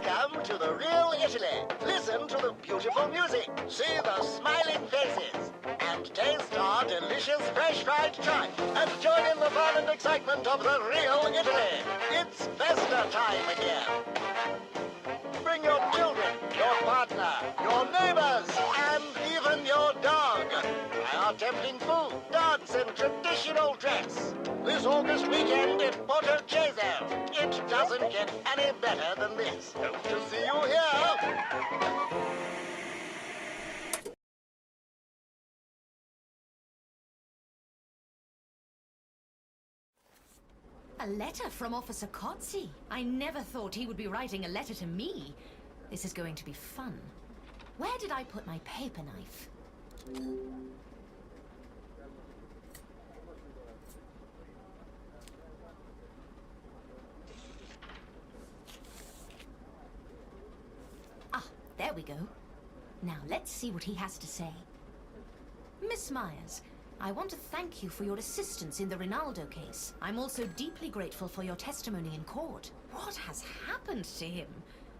Welcome to the real Italy. Listen to the beautiful music, see the smiling faces, and taste our delicious fresh fried tripe. And join in the fun and excitement of the real Italy. It's Festa time again. Bring your children, your partner, your neighbors, and even your dog. Try our tempting food, dance, and traditional dress. This August weekend in Porto Ceso. It doesn't get any better than this. Hope to see you here. A letter from Officer Cozzi. I never thought he would be writing a letter to me. This is going to be fun. Where did I put my paper knife? Ah, there we go. Now let's see what he has to say. Miss Myers, I want to thank you for your assistance in the Rinaldo case. I'm also deeply grateful for your testimony in court. What has happened to him?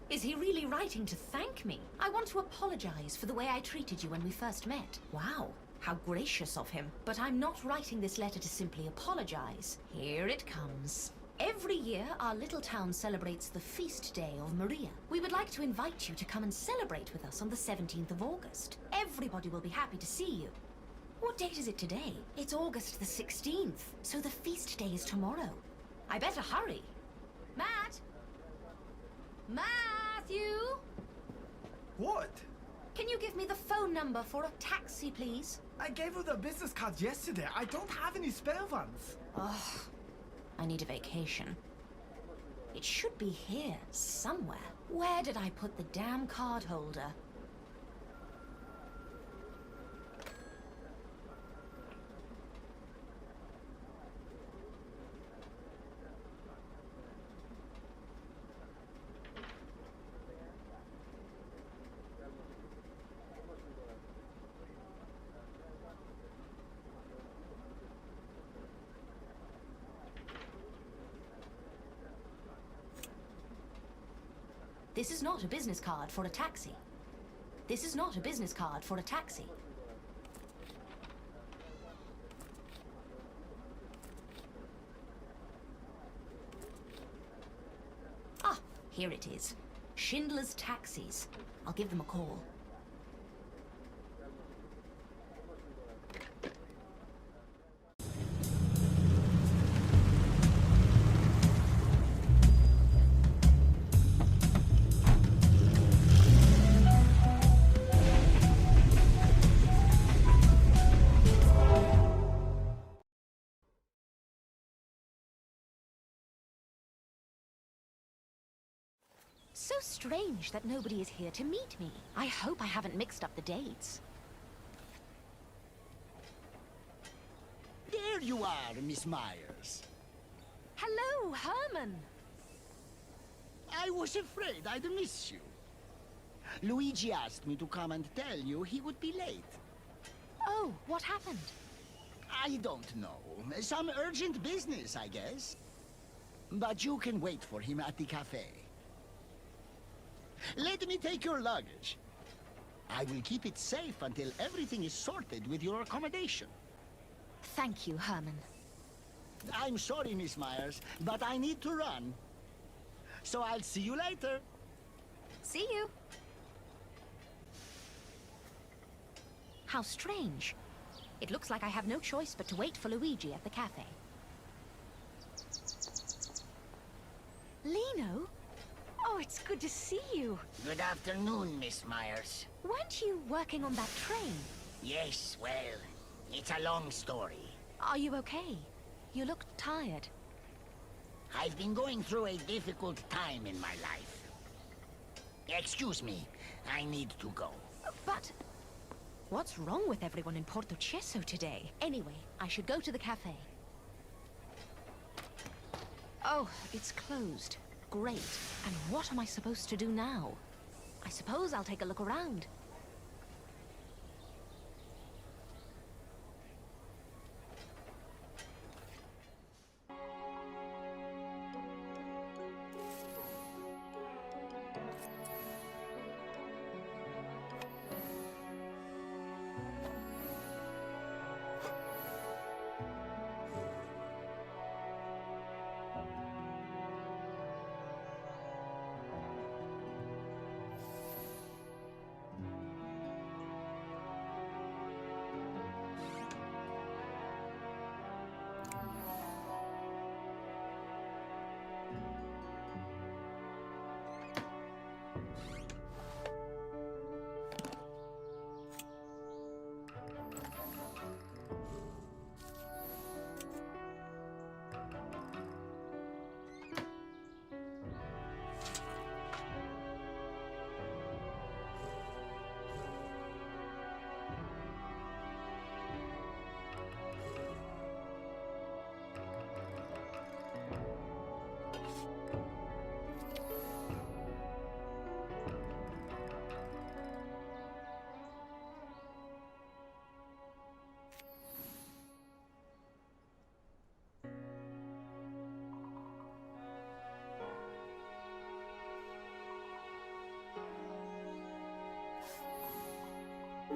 Is he really writing to thank me? I want to apologize for the way I treated you when we first met. Wow, how gracious of him. But I'm not writing this letter to simply apologize. Here it comes. Every year, our little town celebrates the feast day of Maria. We would like to invite you to come and celebrate with us on the 17th of August. Everybody will be happy to see you. What date is it today? It's August the 16th, so the feast day is tomorrow. I better hurry. Matt? Matthew? What? Can you give me the phone number for a taxi, please? I gave you the business card yesterday. I don't have any spare ones. Ugh. I need a vacation. It should be here, somewhere. Where did I put the damn card holder? This is not a business card for a taxi. This is not a business card for a taxi. Ah, here it is. Schindler's Taxis. I'll give them a call. So strange that nobody is here to meet me. I hope I haven't mixed up the dates. There you are, Miss Myers. Hello, Herman. I was afraid I'd miss you. Luigi asked me to come and tell you he would be late. Oh, what happened? I don't know. Some urgent business, I guess. But you can wait for him at the cafe. Let me take your luggage. I will keep it safe until everything is sorted with your accommodation. Thank you, Herman. I'm sorry, Miss Myers, but I need to run. So I'll see you later. See you. How strange. It looks like I have no choice but to wait for Luigi at the cafe. Lino? Oh, it's good to see you. Good afternoon, Miss Myers. Weren't you working on that train? Yes, well, it's a long story. Are you okay? You look tired. I've been going through a difficult time in my life. Excuse me, I need to go. But what's wrong with everyone in Porto Ceso today? Anyway, I should go to the cafe. Oh, it's closed. Great. And what am I supposed to do now? I suppose I'll take a look around.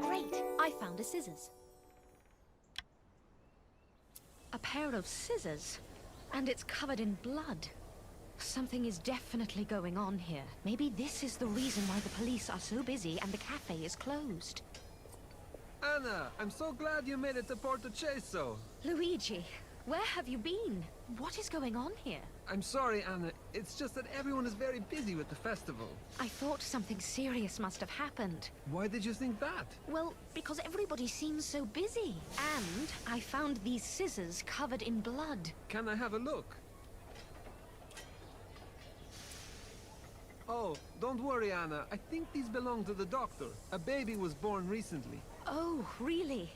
Great, I found a scissors. A pair of scissors, and it's covered in blood. Something is definitely going on here. Maybe this is the reason why the police are so busy and the cafe is closed. Anna, I'm so glad you made it to Porto Ceso. Luigi, where have you been? What is going on here? I'm sorry, Anna. It's just that everyone is very busy with the festival. I thought something serious must have happened. Why did you think that? Well, because everybody seems so busy. And I found these scissors covered in blood. Can I have a look? Oh, don't worry, Anna. I think these belong to the doctor. A baby was born recently. Oh, really?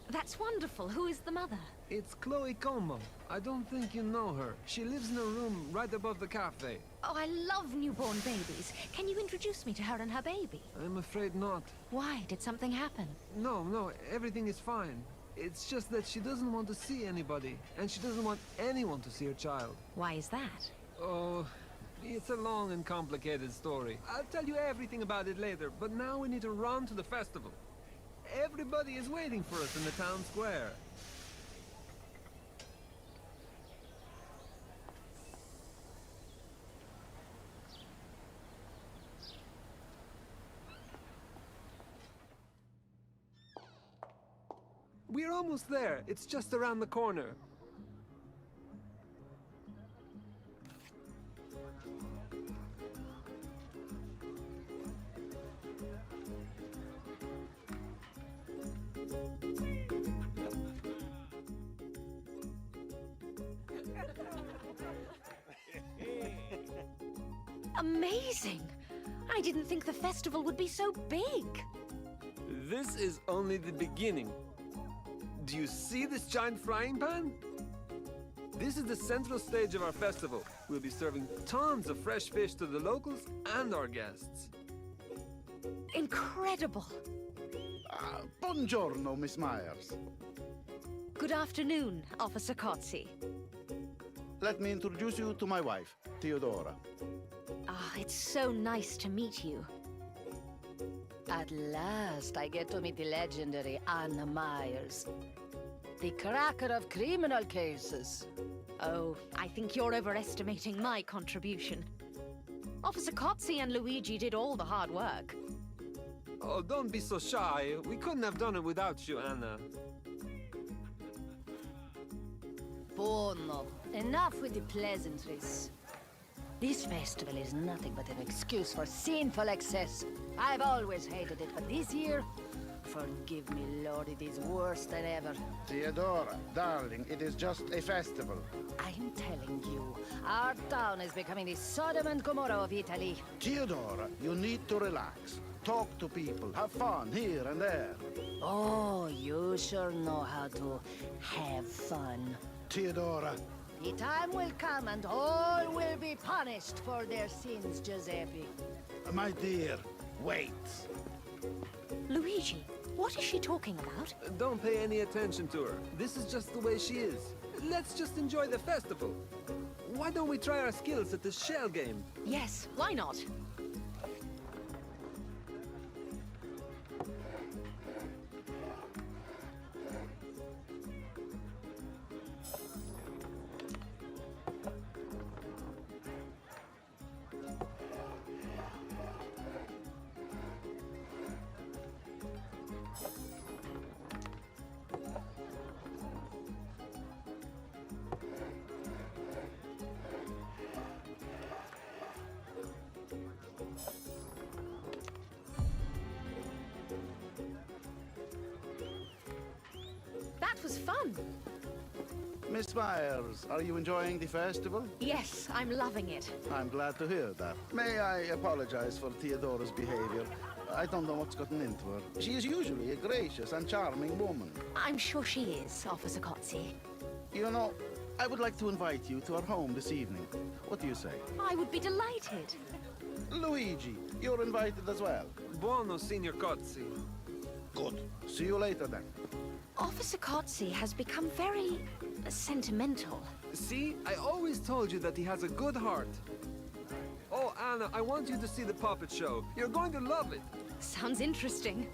That's wonderful. Who is the mother? It's Chloe Como. I don't think you know her. She lives in a room right above the cafe. Oh, I love newborn babies. Can you introduce me to her and her baby? I'm afraid not. Why? Did something happen? No, everything is fine. It's just that she doesn't want to see anybody, and she doesn't want anyone to see her child. Why is that? Oh, it's a long and complicated story. I'll tell you everything about it later, but now we need to run to the festival. Everybody is waiting for us in the town square. We're almost there. It's just around the corner. Amazing! I didn't think the festival would be so big. This is only the beginning. Do you see this giant frying pan? This is the central stage of our festival. We'll be serving tons of fresh fish to the locals and our guests. Incredible! Buongiorno, Miss Myers. Good afternoon, Officer Cozzi. Let me introduce you to my wife, Theodora. Ah, it's so nice to meet you. At last, I get to meet the legendary Anna Myers. The cracker of criminal cases. Oh, I think you're overestimating my contribution. Officer Cozzi and Luigi did all the hard work. Oh, don't be so shy. We couldn't have done it without you, Anna. Buono. Enough with the pleasantries. This festival is nothing but an excuse for sinful excess. I've always hated it, but this year, forgive me, Lord, it is worse than ever. Theodora, darling, it is just a festival. I'm telling you, our town is becoming the Sodom and Gomorrah of Italy. Theodora, you need to relax. Talk to people, have fun here and there. Oh, you sure know how to have fun. Theodora, The time will come and all will be punished for their sins, Giuseppe. my dear, wait. Luigi, what is she talking about? Don't pay any attention to her. This is just the way she is. Let's just enjoy the festival. Why don't we try our skills at the shell game? Yes, why not? That was fun. Miss Myers, are you enjoying the festival? Yes, I'm loving it. I'm glad to hear that. May I apologize for Theodora's behavior? I don't know what's gotten into her. She is usually a gracious and charming woman. I'm sure she is, Officer Cozzi. You know, I would like to invite you to our home this evening. What do you say? I would be delighted. Luigi, you're invited as well. Buono, Signor Cozzi. Good. See you later then. Officer Cozzi has become very sentimental. See, I always told you that he has a good heart. Oh, Anna, I want you to see the puppet show. You're going to love it. Sounds interesting.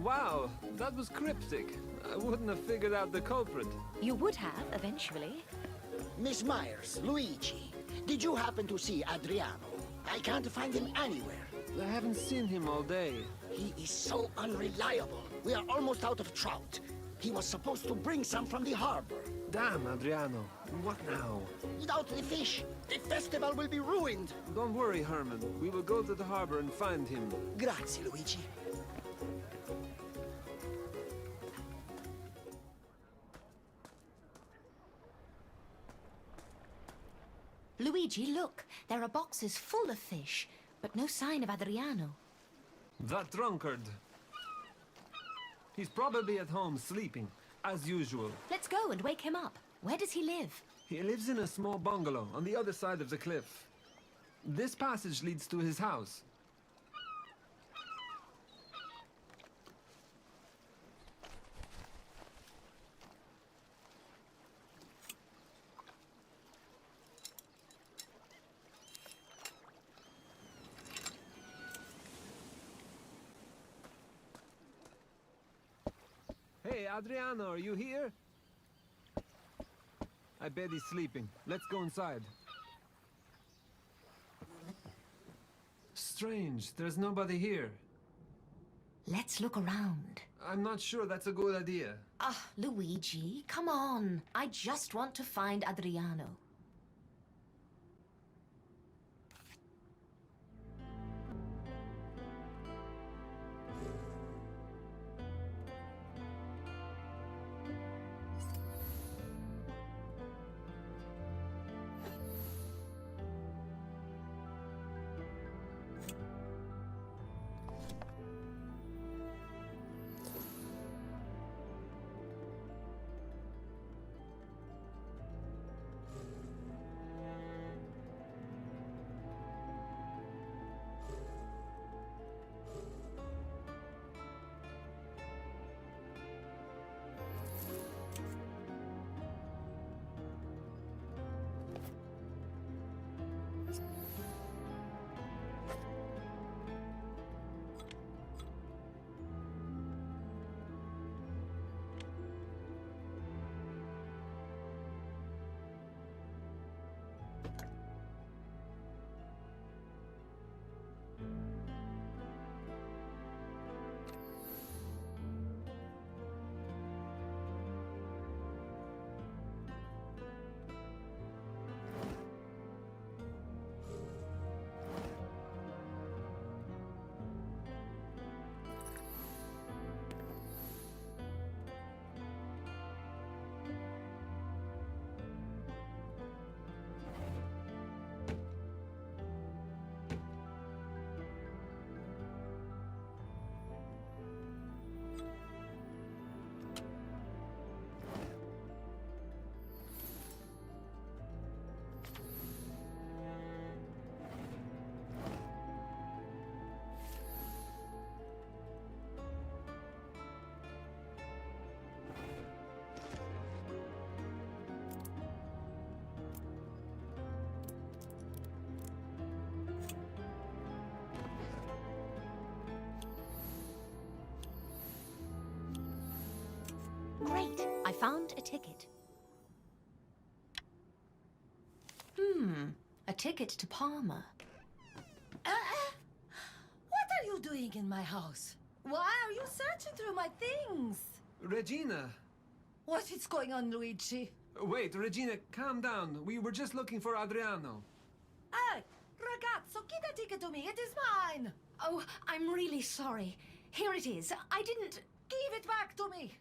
Wow, that was cryptic. I wouldn't have figured out the culprit. You would have, eventually. Miss Myers, Luigi, did you happen to see Adriano? I can't find him anywhere. I haven't seen him all day. He is so unreliable. We are almost out of trout. He was supposed to bring some from the harbor. Damn, Adriano. What now? Without the fish, the festival will be ruined. Don't worry, Herman. We will go to the harbor and find him. Grazie, Luigi. Luigi, look. There are boxes full of fish, but no sign of Adriano. That drunkard. He's probably at home sleeping, as usual. Let's go and wake him up. Where does he live? He lives in a small bungalow on the other side of the cliff. This passage leads to his house. Hey, Adriano, are you here? I bet he's sleeping. Let's go inside. Strange, there's nobody here. Let's look around. I'm not sure that's a good idea. Ah, Luigi, come on. I just want to find Adriano. Great, I found a ticket. A ticket to Parma. What are you doing in my house? Why are you searching through my things? Regina! What is going on, Luigi? Wait, Regina, calm down. We were just looking for Adriano. Hey, ragazzo, give the ticket to me. It is mine. Oh, I'm really sorry. Here it is. I didn't... Give it back to me.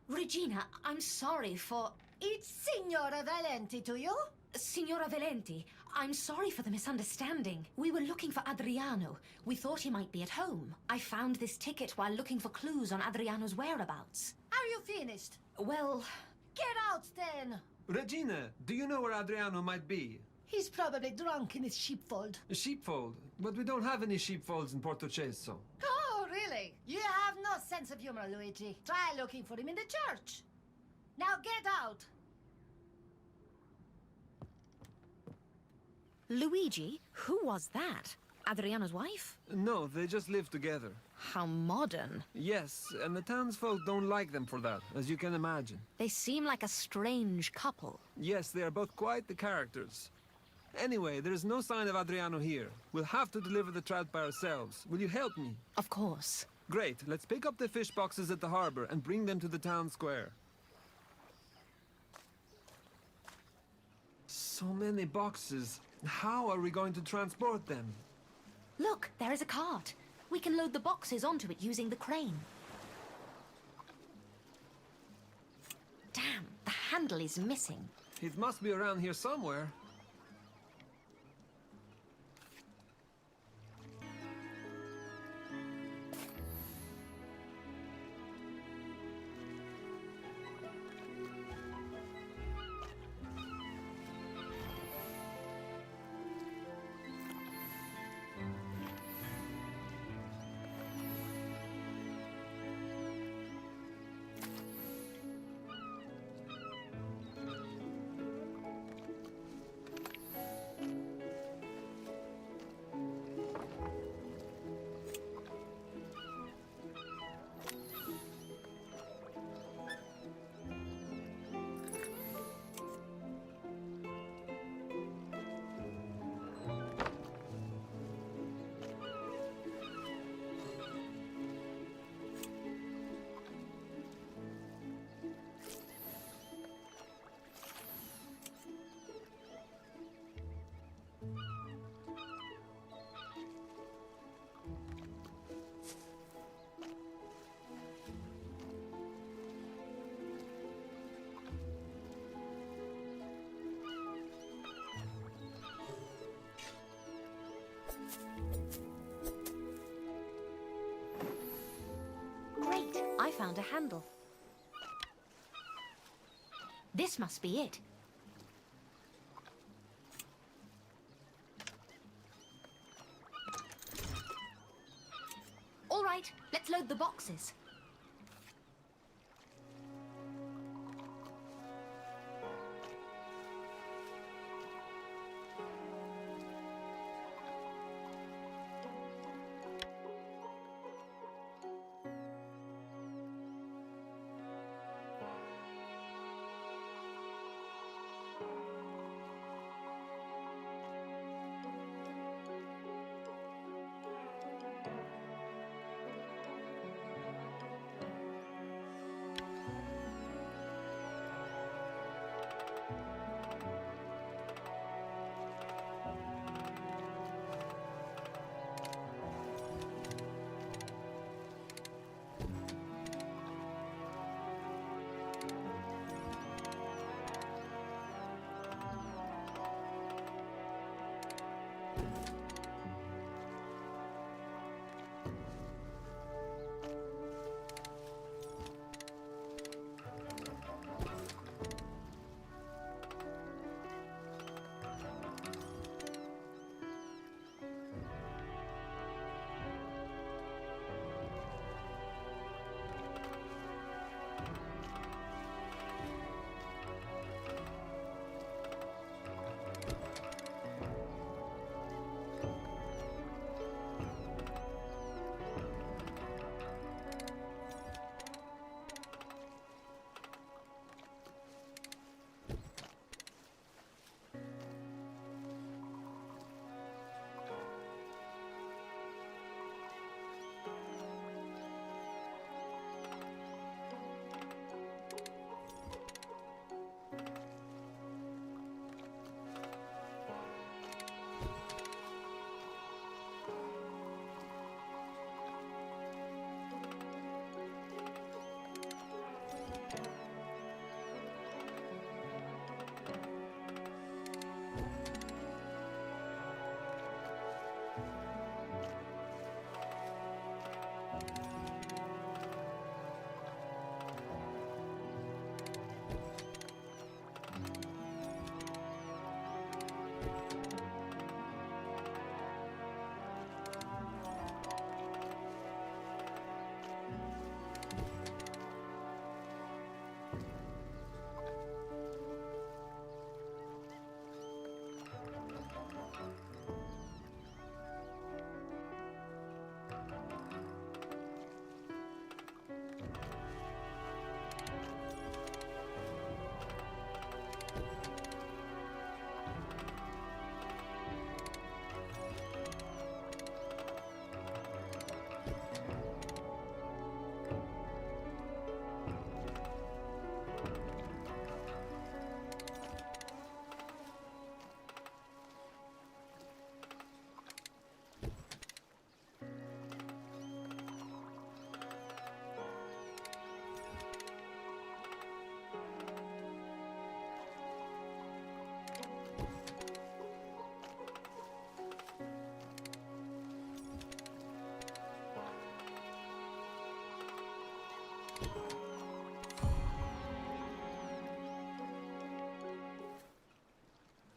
Regina, I'm sorry for... It's Signora Valenti to you? Signora Valenti, I'm sorry for the misunderstanding. We were looking for Adriano. We thought he might be at home. I found this ticket while looking for clues on Adriano's whereabouts. Are you finished? Well... Get out, then. Regina, do you know where Adriano might be? He's probably drunk in his sheepfold. A sheepfold? But we don't have any sheepfolds in Porto Ceso. Oh, really? You have no sense of humor, Luigi. Try looking for him in the church. Now get out. Luigi, who was that? Adriano's wife? No, they just live together. How modern. Yes, and the townsfolk don't like them for that, as you can imagine. They seem like a strange couple. Yes, they are both quite the characters. Anyway, there is no sign of Adriano here. We'll have to deliver the trout by ourselves. Will you help me? Of course. Great, let's pick up the fish boxes at the harbor and bring them to the town square. So many boxes. How are we going to transport them? Look, there is a cart. We can load the boxes onto it using the crane. Damn, the handle is missing. It must be around here somewhere. Great, I found a handle. This must be it. All right, let's load the boxes.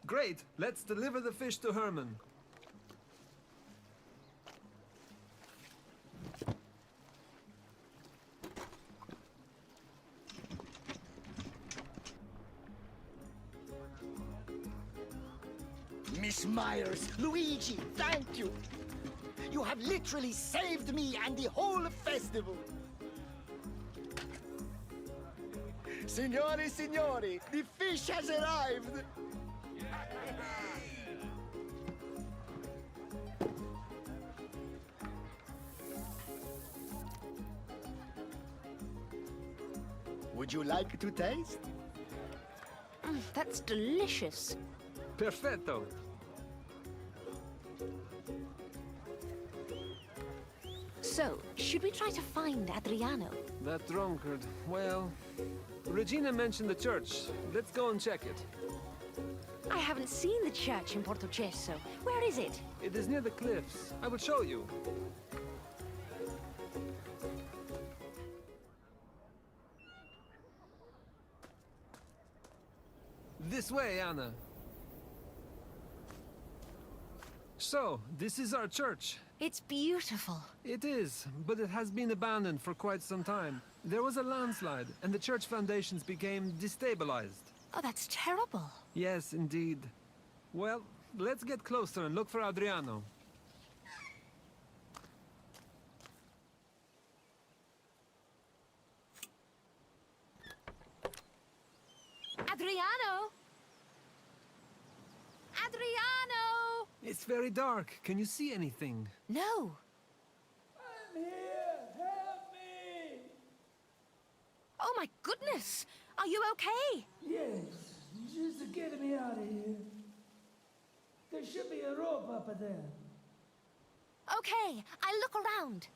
Great! Let's deliver the fish to Herman. Miss Myers, Luigi, thank you. You have literally saved me and the whole festival. Signori, signori, the fish has arrived. Would you like to taste? That's delicious. Perfetto! So, should we try to find Adriano? That drunkard. Well, Regina mentioned the church. Let's go and check it. I haven't seen the church in Portocesso. Where is it? It is near the cliffs. I will show you. This way, Anna. So, this is our church. It's beautiful. It is, but it has been abandoned for quite some time. There was a landslide, and the church foundations became destabilized. Oh, that's terrible. Yes, indeed. Well, let's get closer and look for Adriano. Adriano! Adriano! It's very dark. Can you see anything? No. I'm here! Help me! Oh my goodness! Are you okay? Yes, just to get me out of here. There should be a rope up there. Okay, I'll look around.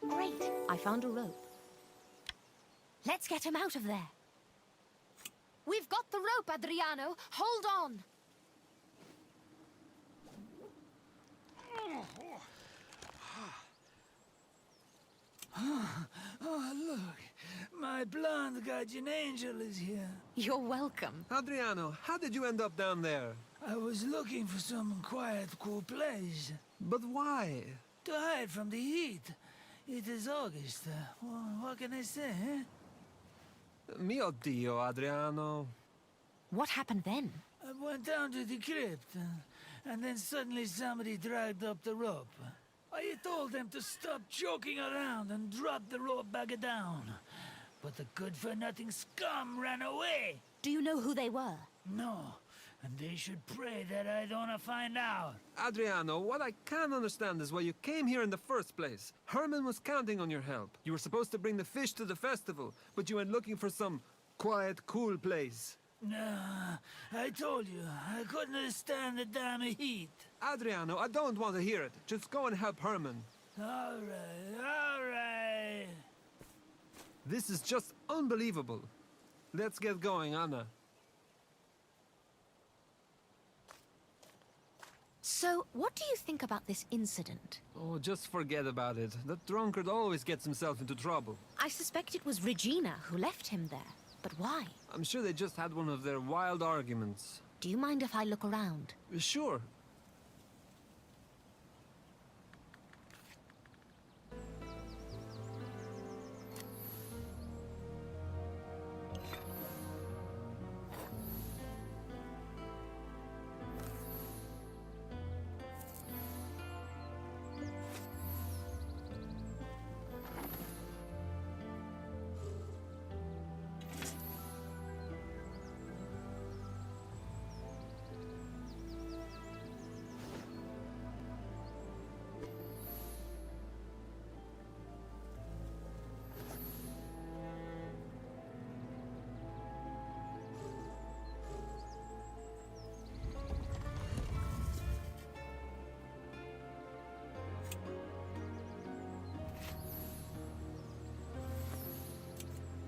Great, I found a rope. Let's get him out of there. We've got the rope, Adriano. Hold on. Oh, look. My blonde guardian angel is here. You're welcome. Adriano, how did you end up down there? I was looking for some quiet, cool place But why? to hide from the heat. It is August. What can I say, eh? Mio Dio, Adriano. What happened then? I went down to the crypt, and then suddenly somebody dragged up the rope. I told them to stop joking around and drop the rope back down. But the good-for-nothing scum ran away. Do you know who they were? No, and they should pray that I don't find out. Adriano, what I can't understand is why you came here in the first place. Herman was counting on your help. You were supposed to bring the fish to the festival, but you went looking for some quiet, cool place. Nah, I told you, I couldn't stand the damn heat. Adriano, I don't want to hear it. Just go and help Herman. All right. This is just unbelievable. Let's get going, Anna. So, what do you think about this incident? Oh, just forget about it. That drunkard always gets himself into trouble. I suspect it was Regina who left him there. But why? I'm sure they just had one of their wild arguments. Do you mind if I look around? Sure.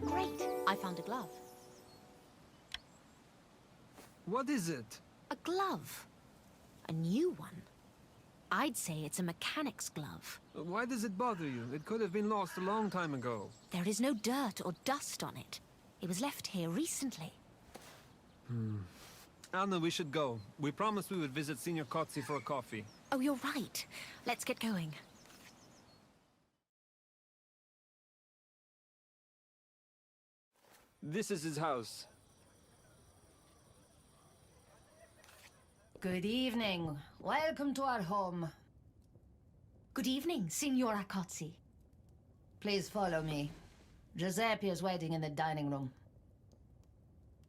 Great, I found a glove. What is it? A glove. A new one. I'd say it's a mechanic's glove. Why does it bother you? It could have been lost a long time ago. There is no dirt or dust on it. It was left here recently. Anna, we should go. We promised we would visit Senior Kotzi for a coffee. Oh, you're right. Let's get going. This is his house. Good evening. Welcome to our home. Good evening, Signora Kotzi. Please follow me. Giuseppe is waiting in the dining room.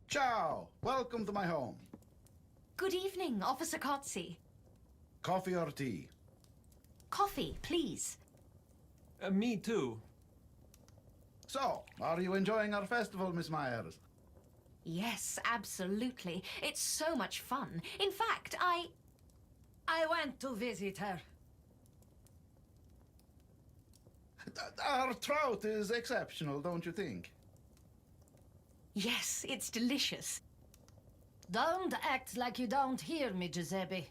Ciao! Welcome to my home. Good evening, Officer Kotzi. Coffee or tea? Coffee, please. Me too. So, are you enjoying our festival, Miss Myers? Yes, absolutely. It's so much fun. In fact, I went to visit her. Our trout is exceptional, don't you think? Yes, it's delicious. Don't act like you don't hear me, Giuseppe.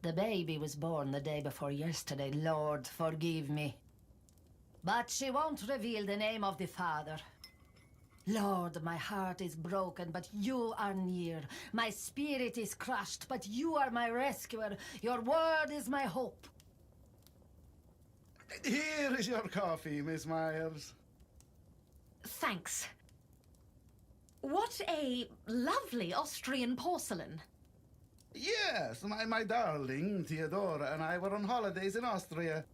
The baby was born the day before yesterday, Lord, forgive me. But she won't reveal the name of the father. Lord, my heart is broken, but you are near. My spirit is crushed, but you are my rescuer. Your word is my hope. Here is your coffee, Miss Myers. Thanks. What a lovely Austrian porcelain. Yes, my darling Theodora and I were on holidays in Austria.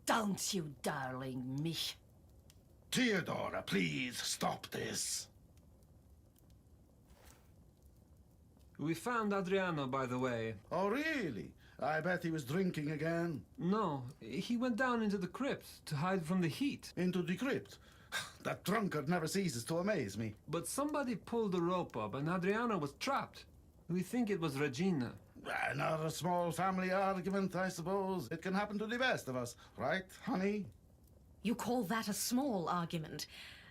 Don't you darling me. Theodora, please stop this. We found Adriano, by the way. Oh, really? I bet he was drinking again. No, he went down into the crypt to hide from the heat. Into the crypt. That drunkard never ceases to amaze me. But somebody pulled the rope up and Adriano was trapped. We think it was Regina. Another small family argument, I suppose. It can happen to the best of us, right, honey? You call that a small argument?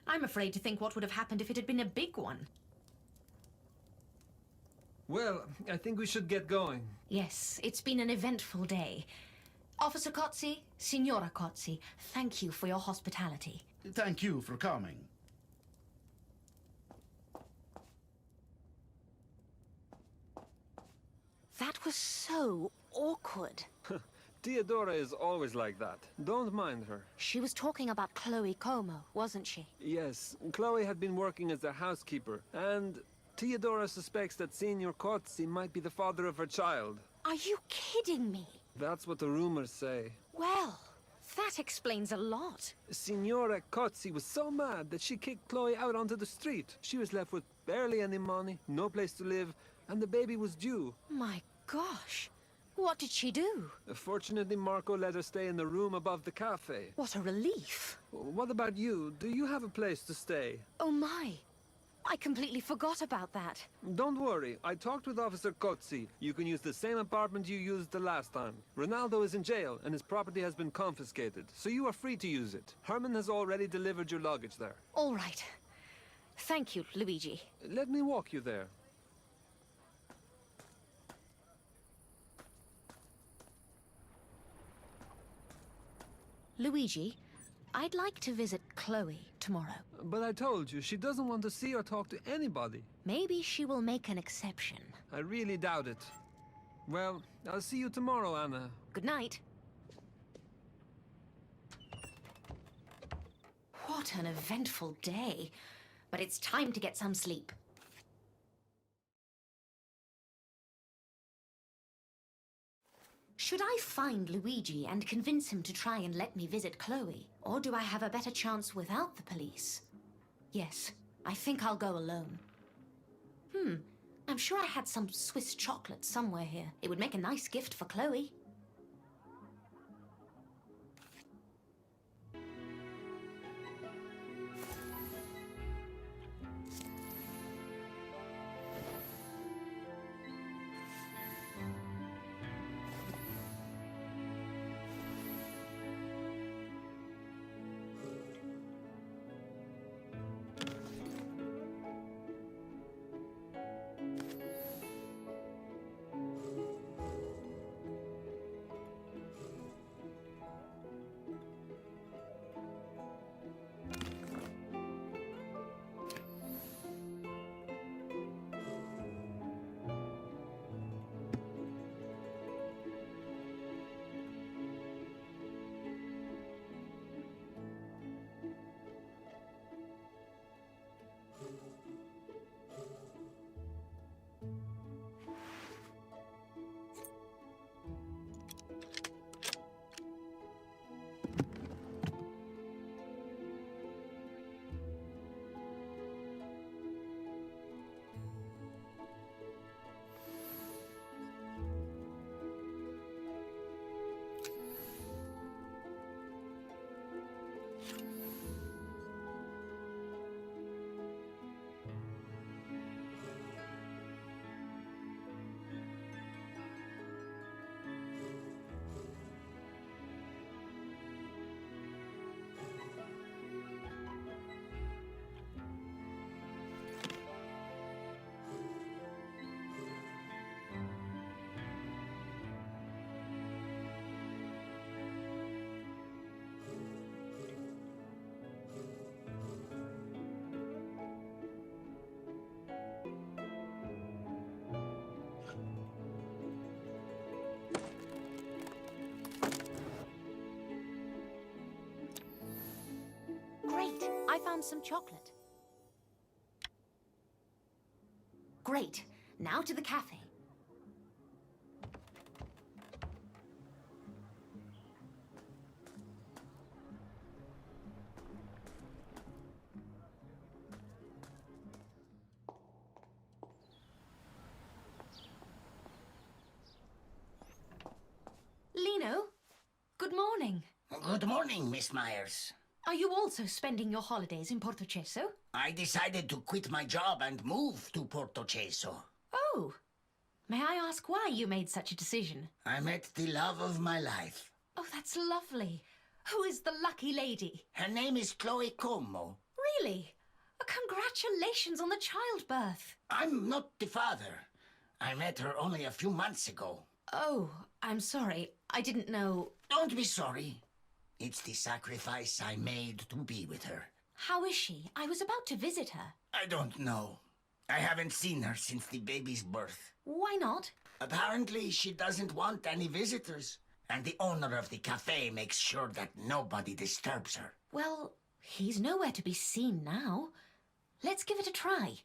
I'm afraid to think what would have happened if it had been a big one. Well, I think we should get going. Yes, it's been an eventful day. Officer Kotzi, Signora Kotzi, thank you for your hospitality. Thank you for coming. That was so awkward. Theodora is always like that. Don't mind her. She was talking about Chloe Como, wasn't she? Yes, Chloe had been working as their housekeeper, and Theodora suspects that Senior Kotzi might be the father of her child. Are you kidding me? That's what the rumors say. Well, that explains a lot. Signora Kotzi was so mad that she kicked Chloe out onto the street. She was left with barely any money, no place to live, and the baby was due. My gosh. What did she do? Fortunately, Marco let her stay in the room above the cafe. What a relief. What about you? Do you have a place to stay? Oh my. I completely forgot about that. Don't worry, I talked with Officer Kotzi. You can use the same apartment you used the last time. Ronaldo is in jail, and his property has been confiscated, so you are free to use it. Herman has already delivered your luggage there. All right. Thank you, Luigi. Let me walk you there. Luigi, I'd like to visit Chloe tomorrow. But I told you, she doesn't want to see or talk to anybody. Maybe she will make an exception. I really doubt it. Well, I'll see you tomorrow, Anna. Good night. What an eventful day. But it's time to get some sleep. Should I find Luigi and convince him to try and let me visit Chloe? Or do I have a better chance without the police? Yes, I think I'll go alone. I'm sure I had some Swiss chocolate somewhere here. It would make a nice gift for Chloe. and some chocolate. Great. Now to the cafe. Lino, good morning. Good morning, Miss Myers. Are you also spending your holidays in Portocesso? I decided to quit my job and move to Portocesso. Oh. May I ask why you made such a decision? I met the love of my life. Oh, that's lovely. Who is the lucky lady? Her name is Chloe Como. Really? Congratulations on the childbirth. I'm not the father. I met her only a few months ago. Oh, I'm sorry. I didn't know. Don't be sorry. It's the sacrifice I made to be with her. How is she? I was about to visit her. I don't know. I haven't seen her since the baby's birth. Why not? Apparently, she doesn't want any visitors. And the owner of the cafe makes sure that nobody disturbs her. Well, he's nowhere to be seen now. Let's give it a try.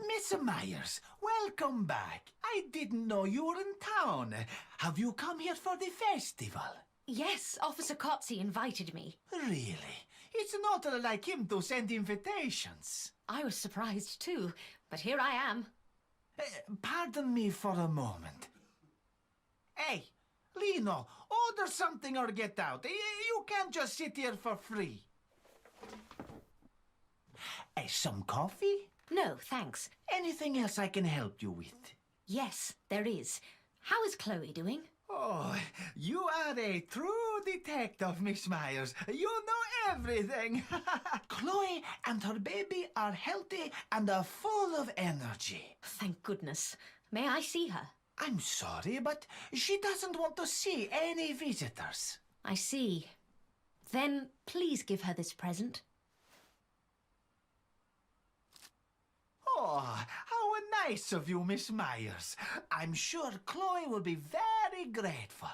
Miss Myers, welcome back. I didn't know you were in town. Have you come here for the festival? Yes, Officer Kotze invited me. Really? It's not like him to send invitations. I was surprised too, but here I am. Pardon me for a moment. Hey, Lino, order something or get out. You can't just sit here for free. Some coffee? No, thanks. Anything else I can help you with? Yes, there is. How is Chloe doing? Oh, you are a true detective, Miss Myers. You know everything. Chloe and her baby are healthy and are full of energy. Thank goodness. May I see her? I'm sorry, but she doesn't want to see any visitors. I see. Then please give her this present. Oh, how nice of you, Miss Myers. I'm sure Chloe will be very grateful.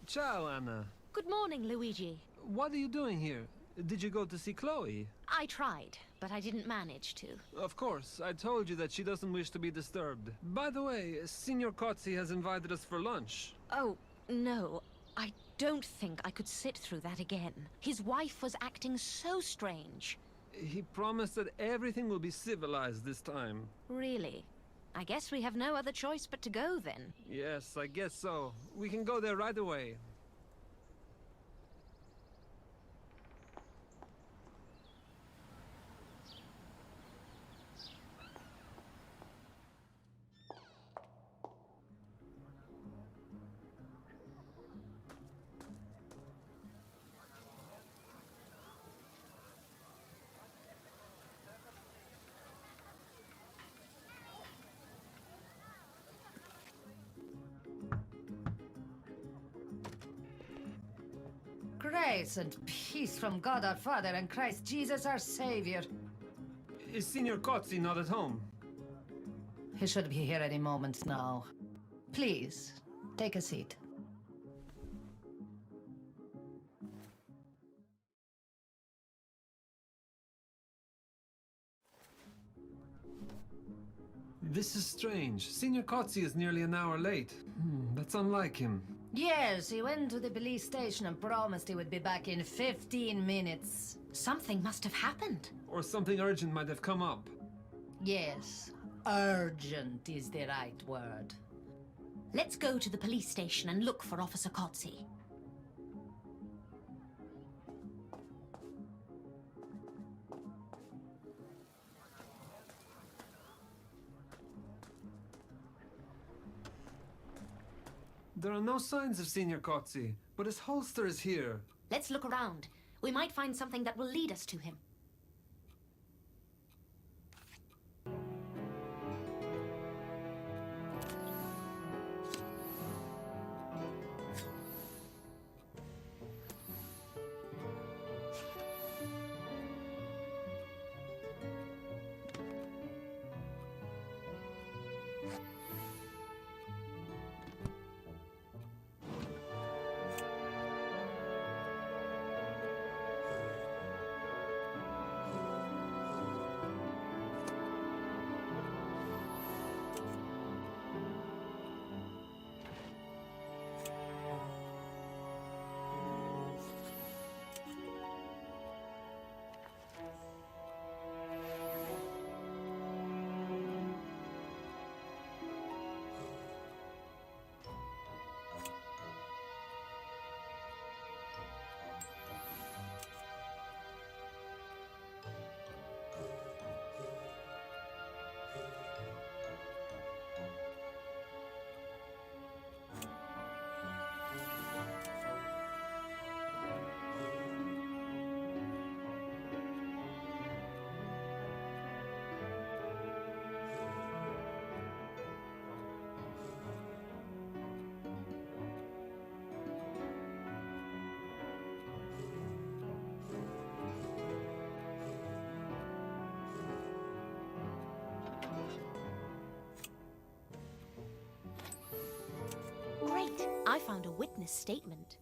Ciao, Anna. Good morning, Luigi. What are you doing here? Did you go to see Chloe? I tried, but I didn't manage to. Of course, I told you that she doesn't wish to be disturbed. By the way, Signor Kotze has invited us for lunch. Oh, no. I don't think I could sit through that again. His wife was acting so strange. He promised that everything will be civilized this time. Really? I guess we have no other choice but to go then. Yes, I guess so. We can go there right away. Grace and peace from God our Father and Christ Jesus our Savior. Is Signor Kotze not at home? He should be here any moment now. Please, take a seat. This is strange. Signor Kotze is nearly an hour late. That's unlike him. Yes, he went to the police station and promised he would be back in 15 minutes. Something must have happened. Or something urgent might have come up. Yes, urgent is the right word. Let's go to the police station and look for Officer Kotze. There are no signs of Signor Kotze, but his holster is here. Let's look around. We might find something that will lead us to him. I found a witness statement.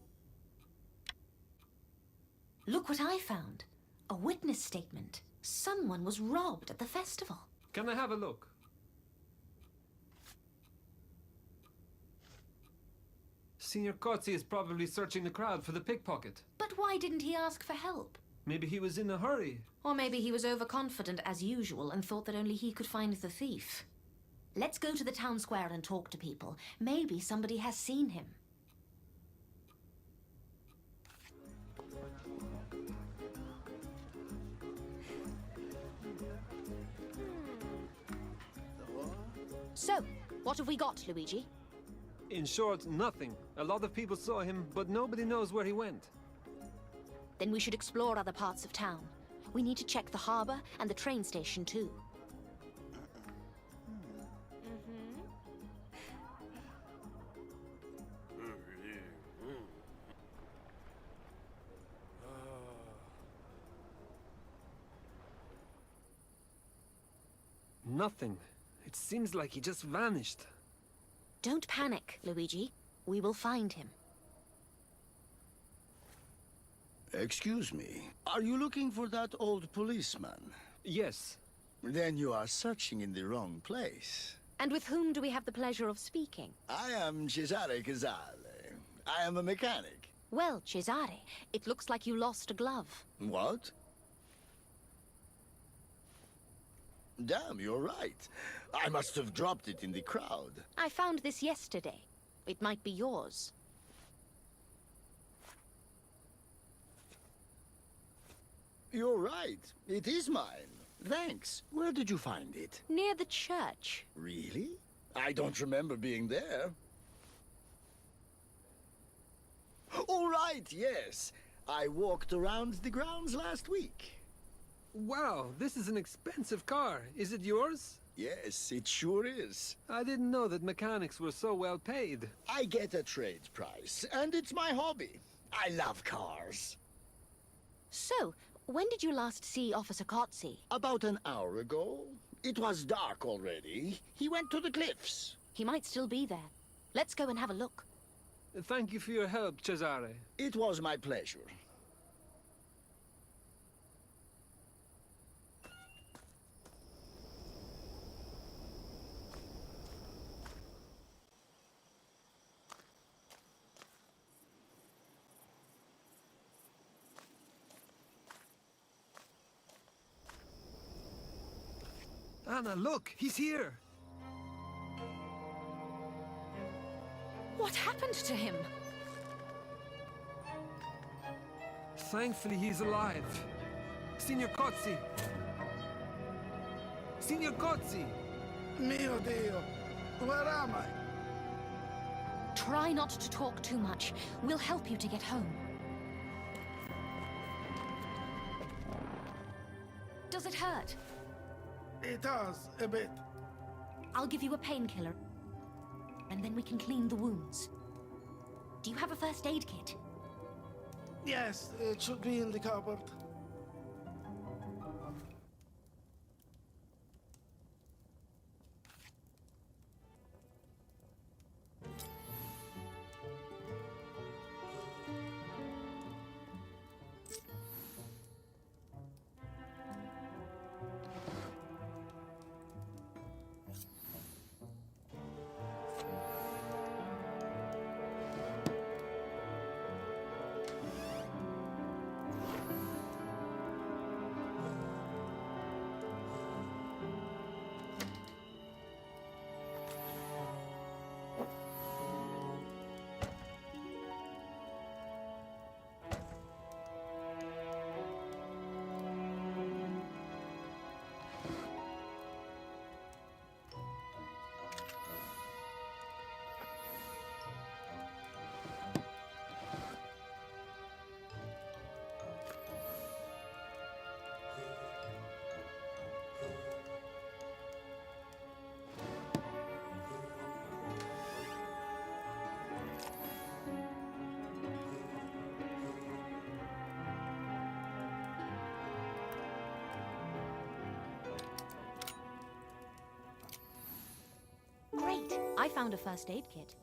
Look what I found. A witness statement. Someone was robbed at the festival. Can I have a look? Senior Kotzi is probably searching the crowd for the pickpocket. But why didn't he ask for help? Maybe he was in a hurry. Or maybe he was overconfident as usual and thought that only he could find the thief. Let's go to the town square and talk to people. Maybe somebody has seen him. So, what have we got, Luigi? In short, nothing. A lot of people saw him, but nobody knows where he went. Then we should explore other parts of town. We need to check the harbor and the train station too. Nothing. It seems like he just vanished. Don't panic, Luigi. We will find him. Excuse me. Are you looking for that old policeman? Yes. Then you are searching in the wrong place. And with whom do we have the pleasure of speaking? I am Cesare Casale. I am a mechanic. Well, Cesare, it looks like you lost a glove. What? Damn, you're right. I must have dropped it in the crowd. I found this yesterday. It might be yours. You're right. It is mine. Thanks. Where did you find it? Near the church. Really? I don't remember being there. All right, yes. I walked around the grounds last week. Wow, this is an expensive car. Is it yours? Yes, it sure is. I didn't know that mechanics were so well paid. I get a trade price, and it's my hobby. I love cars. So, when did you last see Officer Kotzi? About an hour ago. It was dark already. He went to the cliffs. He might still be there. Let's go and have a look. Thank you for your help, Cesare. It was my pleasure. Anna, look! He's here! What happened to him? Thankfully, he's alive. Signor Kotzi! Signor Kotzi! Mio Dio! Where am I? Try not to talk too much. We'll help you to get home. Does it hurt? It does, a bit. I'll give you a painkiller, and then we can clean the wounds. Do you have a first aid kit? Yes, it should be in the cupboard. Great! I found a first aid kit.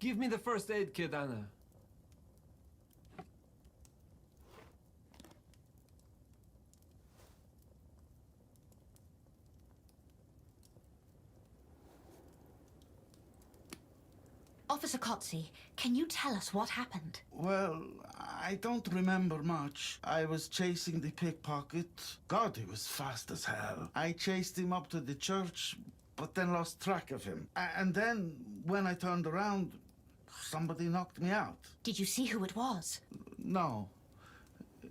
Give me the first aid kit, Anna. Officer Kotze, can you tell us what happened? Well, I don't remember much. I was chasing the pickpocket. God, he was fast as hell. I chased him up to the church, but then lost track of him. And then, when I turned around, somebody knocked me out. Did you see who it was? No.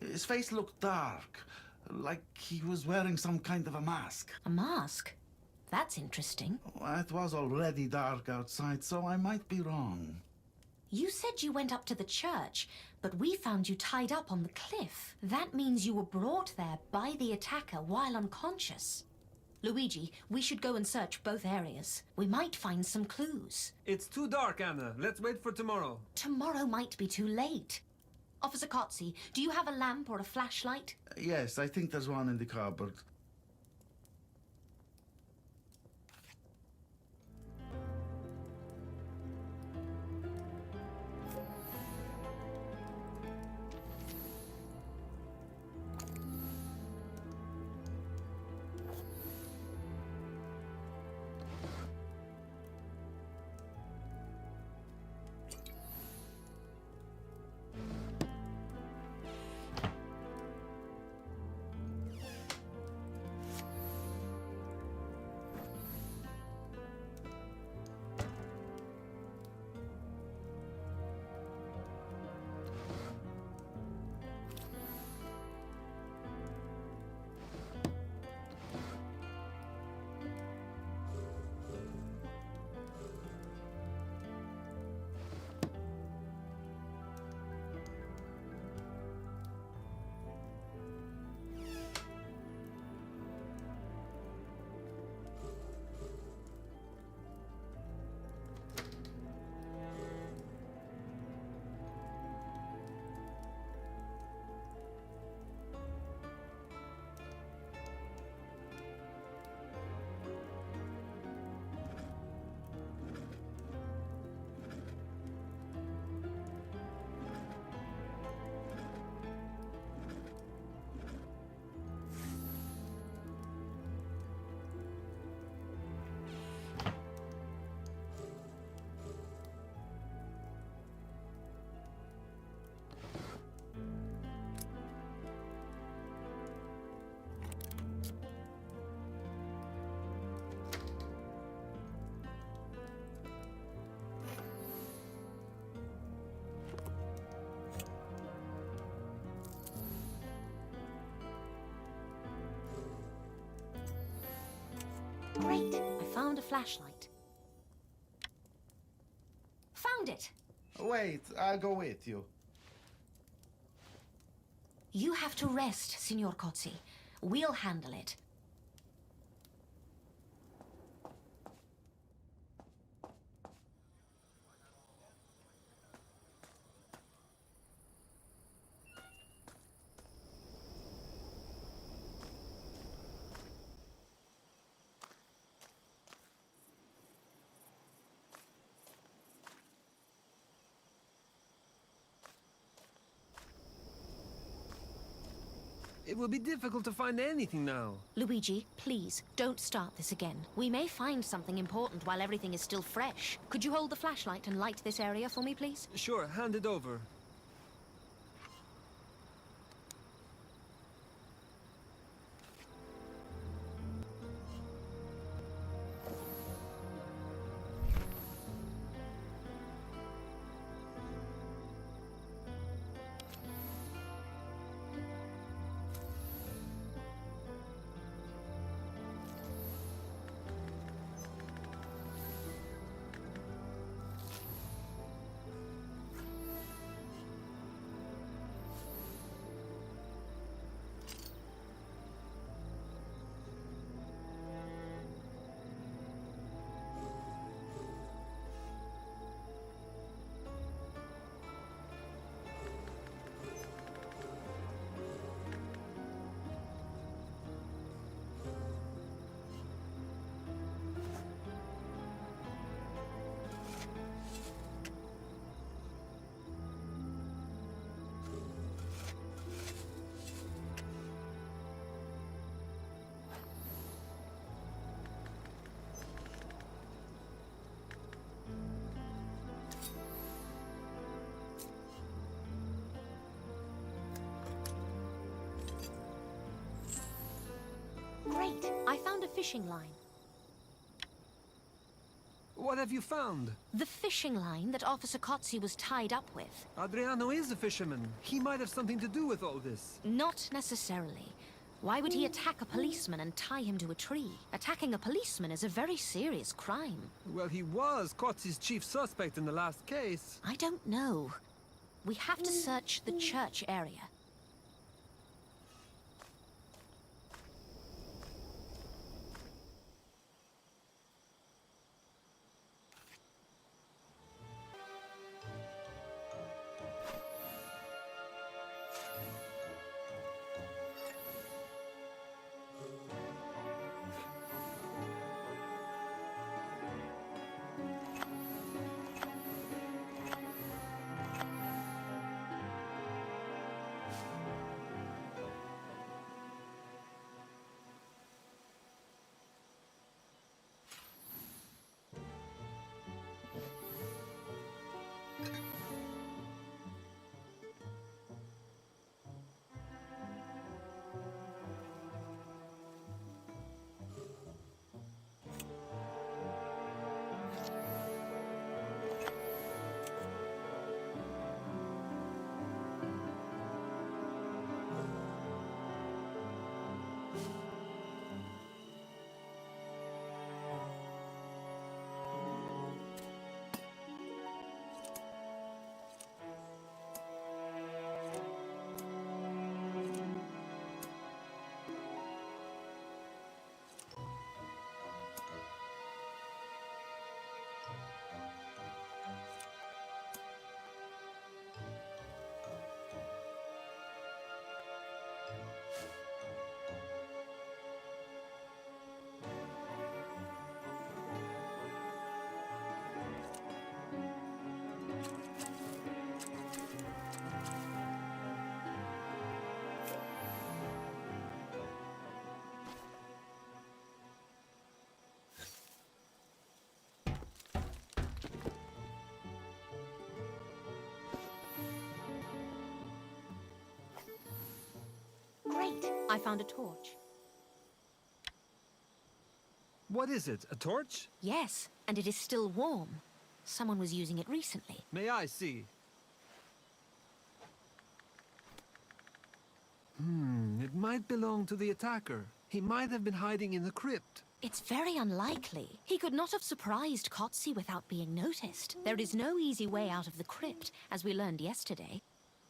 His face looked dark, like he was wearing some kind of a mask. A mask? That's interesting. It was already dark outside, so I might be wrong. You said you went up to the church, but we found you tied up on the cliff. That means you were brought there by the attacker while unconscious. Luigi, we should go and search both areas. We might find some clues. It's too dark, Anna. Let's wait for tomorrow. Tomorrow might be too late. Officer Kotze, do you have a lamp or a flashlight? Yes, I think there's one in the cupboard. Great, I found a flashlight. Found it! Wait, I'll go with you. You have to rest, Signor Kotze. We'll handle it. It will be difficult to find anything now. Luigi, please, don't start this again. We may find something important while everything is still fresh. Could you hold the flashlight and light this area for me, please? Sure, hand it over. Great. I found a fishing line. What have you found? The fishing line that Officer Kotze was tied up with. Adriano is a fisherman. He might have something to do with all this. Not necessarily. Why would he attack a policeman and tie him to a tree? Attacking a policeman is a very serious crime. Well, he was Kotze's chief suspect in the last case. I don't know. We have to search the church area. Great. I found a torch. What is it? A torch? Yes, and it is still warm. Someone was using it recently. May I see? It might belong to the attacker. He might have been hiding in the crypt. It's very unlikely. He could not have surprised Kotze without being noticed. There is no easy way out of the crypt, as we learned yesterday.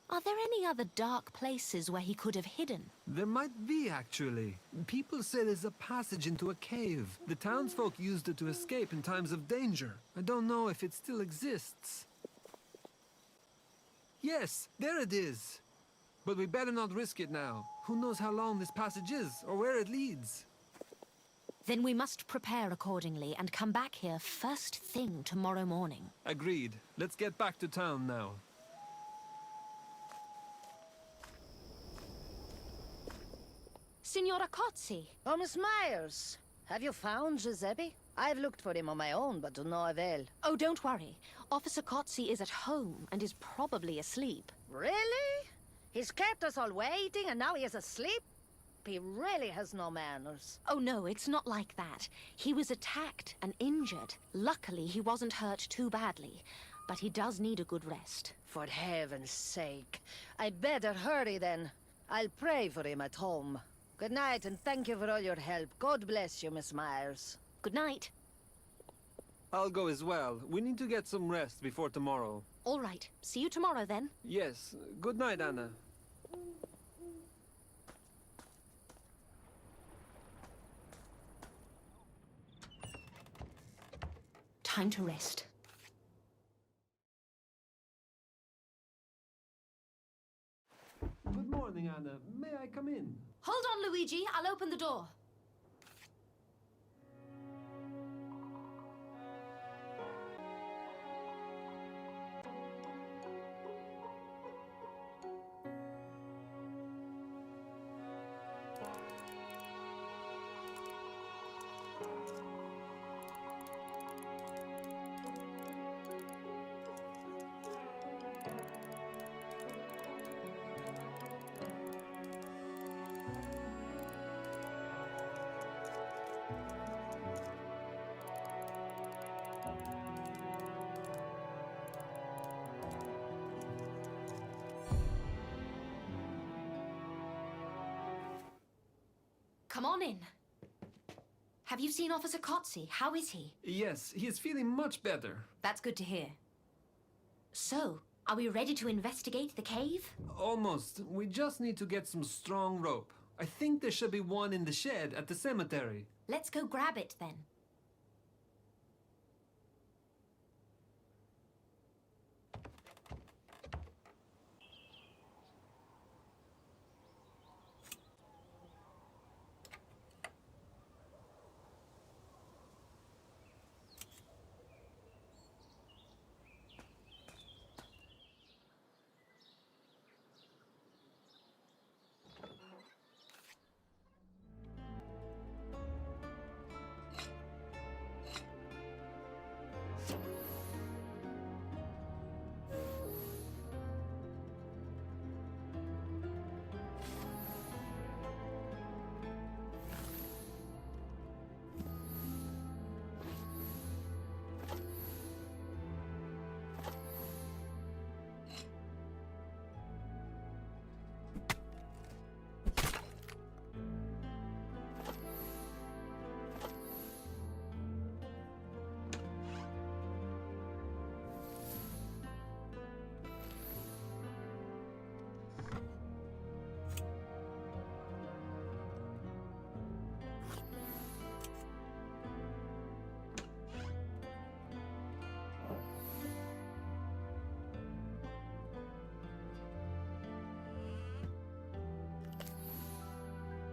Are there any other dark places where he could have hidden? There might be, actually. People say there's a passage into a cave. The townsfolk used it to escape in times of danger. I don't know if it still exists. Yes, there it is. But we better not risk it now. Who knows how long this passage is, or where it leads? Then we must prepare accordingly and come back here first thing tomorrow morning. Agreed. Let's get back to town now. Signora Kotze! Oh, Miss Myers, have you found Giuseppe? I've looked for him on my own, but to no avail. Oh, don't worry. Officer Kotze is at home and is probably asleep. Really? He's kept us all waiting and now he is asleep? He really has no manners. Oh, no, it's not like that. He was attacked and injured. Luckily, he wasn't hurt too badly, but he does need a good rest. For heaven's sake. I'd better hurry then. I'll pray for him at home. Good night, and thank you for all your help. God bless you, Miss Myers. Good night. I'll go as well. We need to get some rest before tomorrow. All right. See you tomorrow, then. Yes. Good night, Anna. Time to rest. Good morning, Anna. May I come in? Hold on, Luigi. I'll open the door. in. Have you seen Officer Kotze? How is he? Yes, he is feeling much better. That's good to hear. So, are we ready to investigate the cave? Almost. We just need to get some strong rope. I think there should be one in the shed at the cemetery. Let's go grab it then.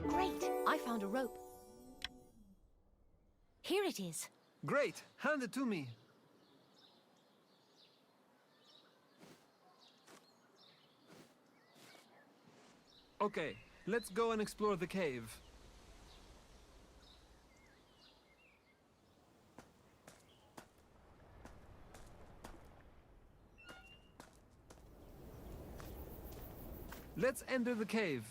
Great! I found a rope. Here it is. Great! Hand it to me. Okay, let's go and explore the cave. Let's enter the cave.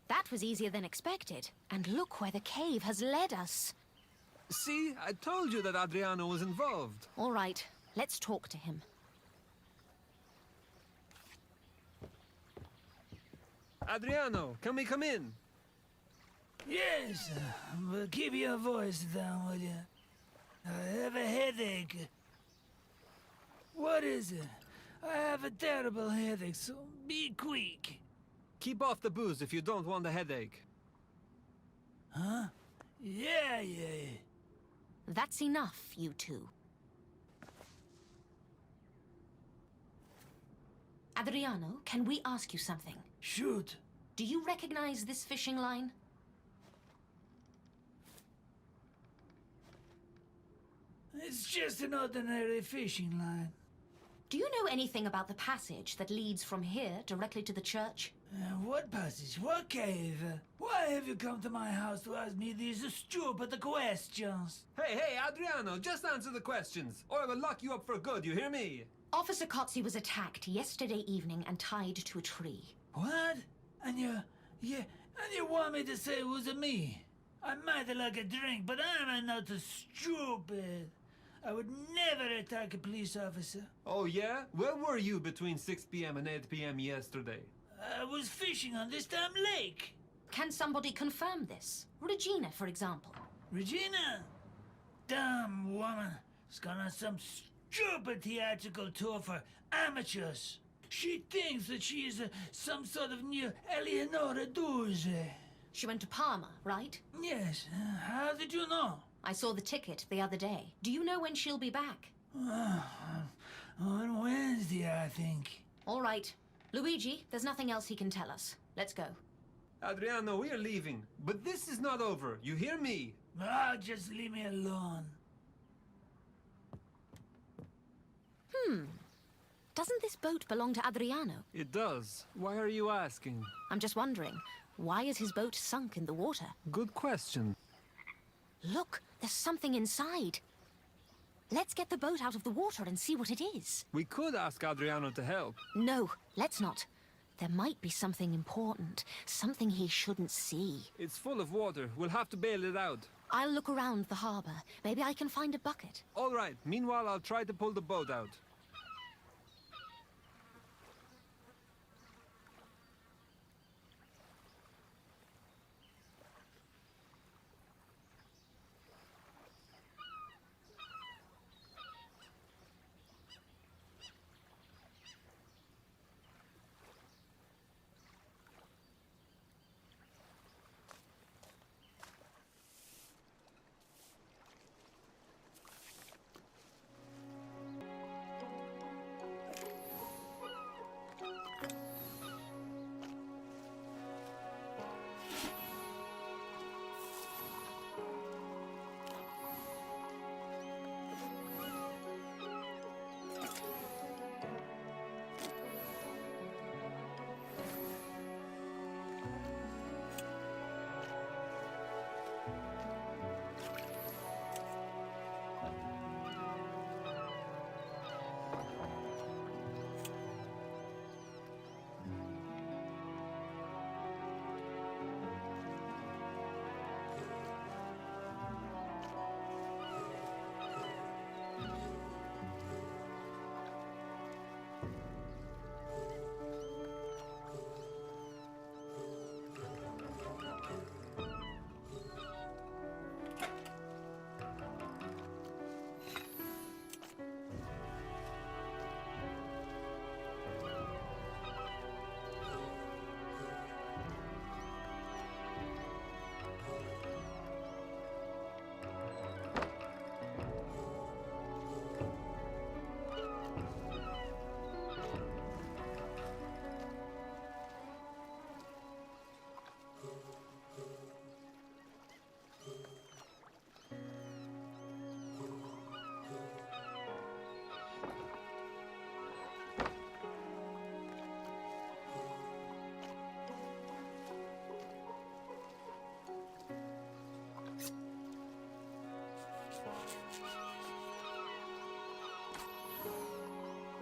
That was easier than expected. And look where the cave has led us. See, I told you that Adriano was involved. All right, let's talk to him. Adriano, can we come in? Yes, but keep your voice down, will you? I have a headache. What is it? I have a terrible headache, so be quick. Keep off the booze if you don't want a headache. Huh? Yeah. That's enough, you two. Adriano, can we ask you something? Shoot. Do you recognize this fishing line? It's just an ordinary fishing line. Do you know anything about the passage that leads from here directly to the church? What passage? What cave? Why have you come to my house to ask me these stupid questions? Hey, Adriano, just answer the questions, or I will lock you up for good, you hear me? Officer Kotze was attacked yesterday evening and tied to a tree. What? And you want me to say it was a me? I might like a drink, but I'm not stupid. I would never attack a police officer. Oh, yeah? Where were you between 6 p.m. and 8 p.m. yesterday? I was fishing on this damn lake. Can somebody confirm this? Regina, for example. Regina? Damn woman. Has gone on some stupid theatrical tour for amateurs. She thinks that she is some sort of new Eleonora Duse. She went to Parma, right? Yes. How did you know? I saw the ticket the other day. Do you know when she'll be back? On Wednesday, I think. All right. Luigi, there's nothing else he can tell us. Let's go. Adriano, we are leaving. But this is not over. You hear me? Ah, just leave me alone. Doesn't this boat belong to Adriano? It does. Why are you asking? I'm just wondering, why is his boat sunk in the water? Good question. Look, there's something inside. Let's get the boat out of the water and see what it is. We could ask Adriano to help. No, let's not. There might be something important, something he shouldn't see. It's full of water. We'll have to bail it out. I'll look around the harbor. Maybe I can find a bucket. All right. Meanwhile, I'll try to pull the boat out.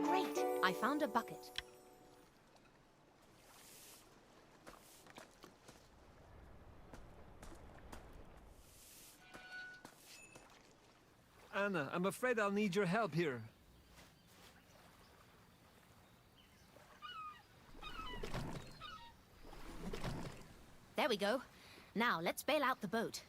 Great! I found a bucket. Anna, I'm afraid I'll need your help here. There we go. Now, let's bail out the boat.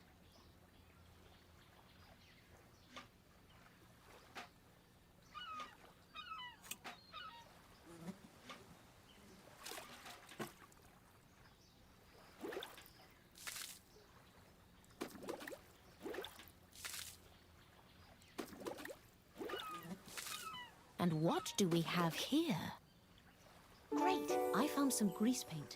And what do we have here? Great! I found some grease paint.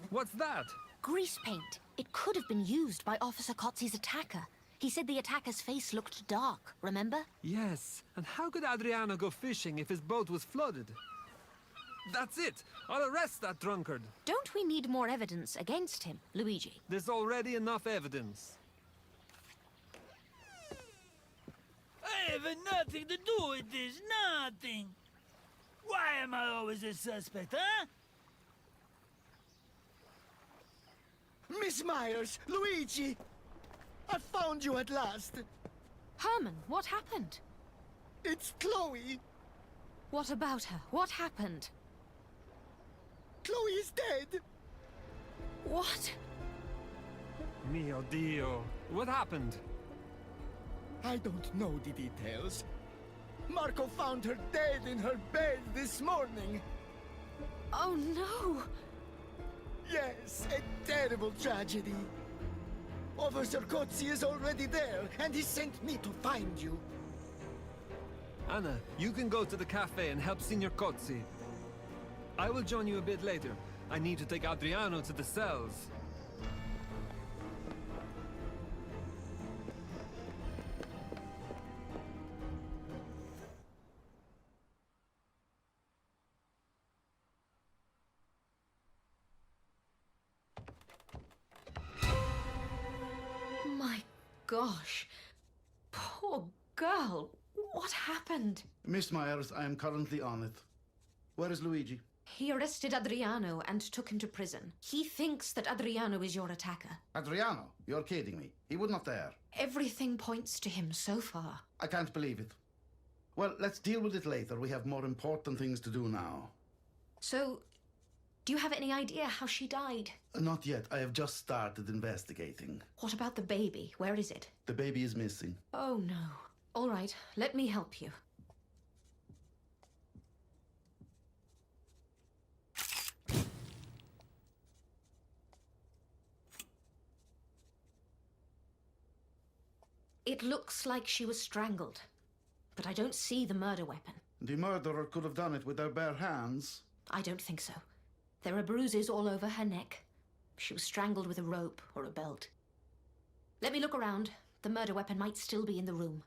What's that? Grease paint. It could have been used by Officer Kotzi's attacker. He said the attacker's face looked dark, remember? Yes. And how could Adriano go fishing if his boat was flooded? That's it! I'll arrest that drunkard! Don't we need more evidence against him, Luigi? There's already enough evidence. I have nothing to do with this, nothing. Why am I always a suspect, huh? Miss Myers, Luigi! I found you at last. Herman, what happened? It's Chloe. What about her? What happened? Chloe is dead. What? Mio Dio. What happened? I don't know the details. Marco found her dead in her bed this morning. Oh no! Yes, a terrible tragedy. Officer Cozzi is already there, and he sent me to find you. Anna, you can go to the cafe and help Signor Cozzi. I will join you a bit later. I need to take Adriano to the cells. My gosh. Poor girl. What happened? Miss Myers, I am currently on it. Where is Luigi? He arrested Adriano and took him to prison. He thinks that Adriano is your attacker. Adriano? You're kidding me. He would not dare. Everything points to him so far. I can't believe it. Well, let's deal with it later. We have more important things to do now. So, do you have any idea how she died? Not yet. I have just started investigating. What about the baby? Where is it? The baby is missing. Oh no. All right, let me help you. It looks like she was strangled, but I don't see the murder weapon. The murderer could have done it with their bare hands. I don't think so. There are bruises all over her neck. She was strangled with a rope or a belt. Let me look around. The murder weapon might still be in the room.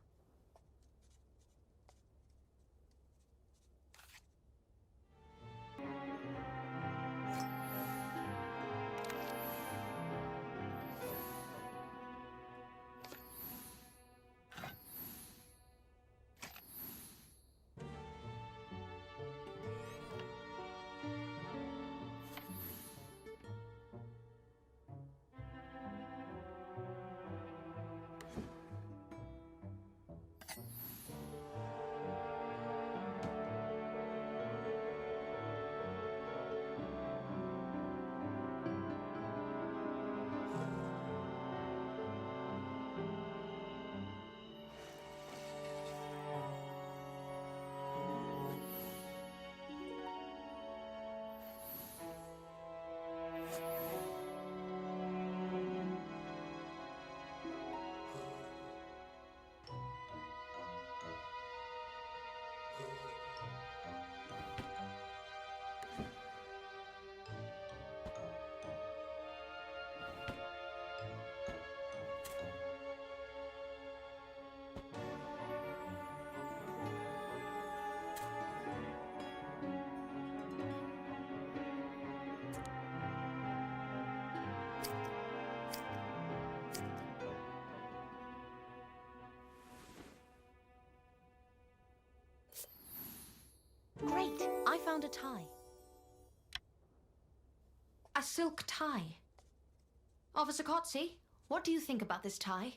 Great! I found a tie. A silk tie. Officer Cozzi, what do you think about this tie?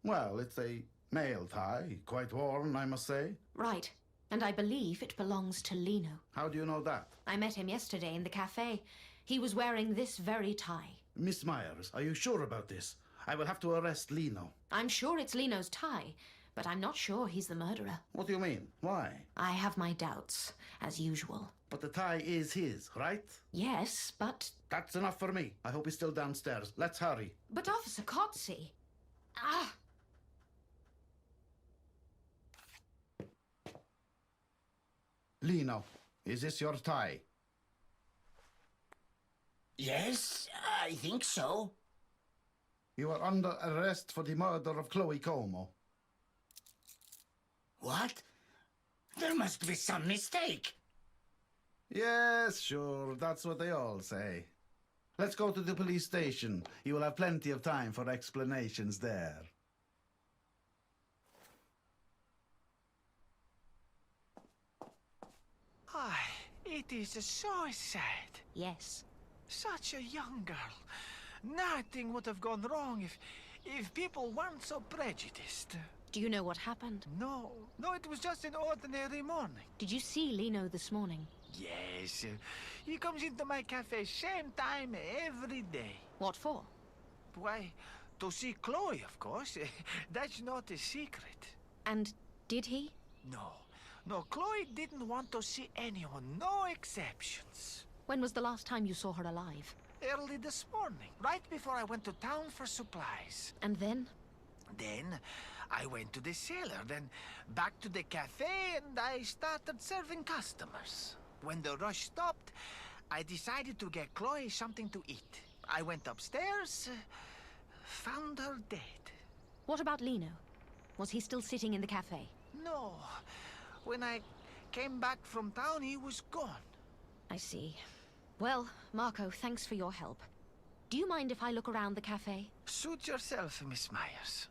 Well, it's a male tie. Quite worn, I must say. Right. And I believe it belongs to Lino. How do you know that? I met him yesterday in the cafe. He was wearing this very tie. Miss Myers, are you sure about this? I will have to arrest Lino. I'm sure it's Lino's tie, but I'm not sure he's the murderer. What do you mean? Why? I have my doubts, as usual. But the tie is his, right? Yes, but... That's enough for me. I hope he's still downstairs. Let's hurry. But Officer Cozzi... Ah! Lino, is this your tie? Yes, I think so. You are under arrest for the murder of Chloe Como. What? There must be some mistake. Yes, sure. That's what they all say. Let's go to the police station. You will have plenty of time for explanations there. It is so sad. Yes. Such a young girl. Nothing would have gone wrong if people weren't so prejudiced. Do you know what happened? No, it was just an ordinary morning. Did you see Lino this morning? Yes, he comes into my cafe same time every day. What for? Why, to see Chloe, of course. That's not a secret. And did he? No, Chloe didn't want to see anyone, no exceptions. When was the last time you saw her alive? Early this morning, right before I went to town for supplies. And then? Then, I went to the cellar, then back to the cafe, and I started serving customers. When the rush stopped, I decided to get Chloe something to eat. I went upstairs, found her dead. What about Lino? Was he still sitting in the cafe? No. When I came back from town, he was gone. I see. Well, Marco, thanks for your help. Do you mind if I look around the cafe? Suit yourself, Miss Myers.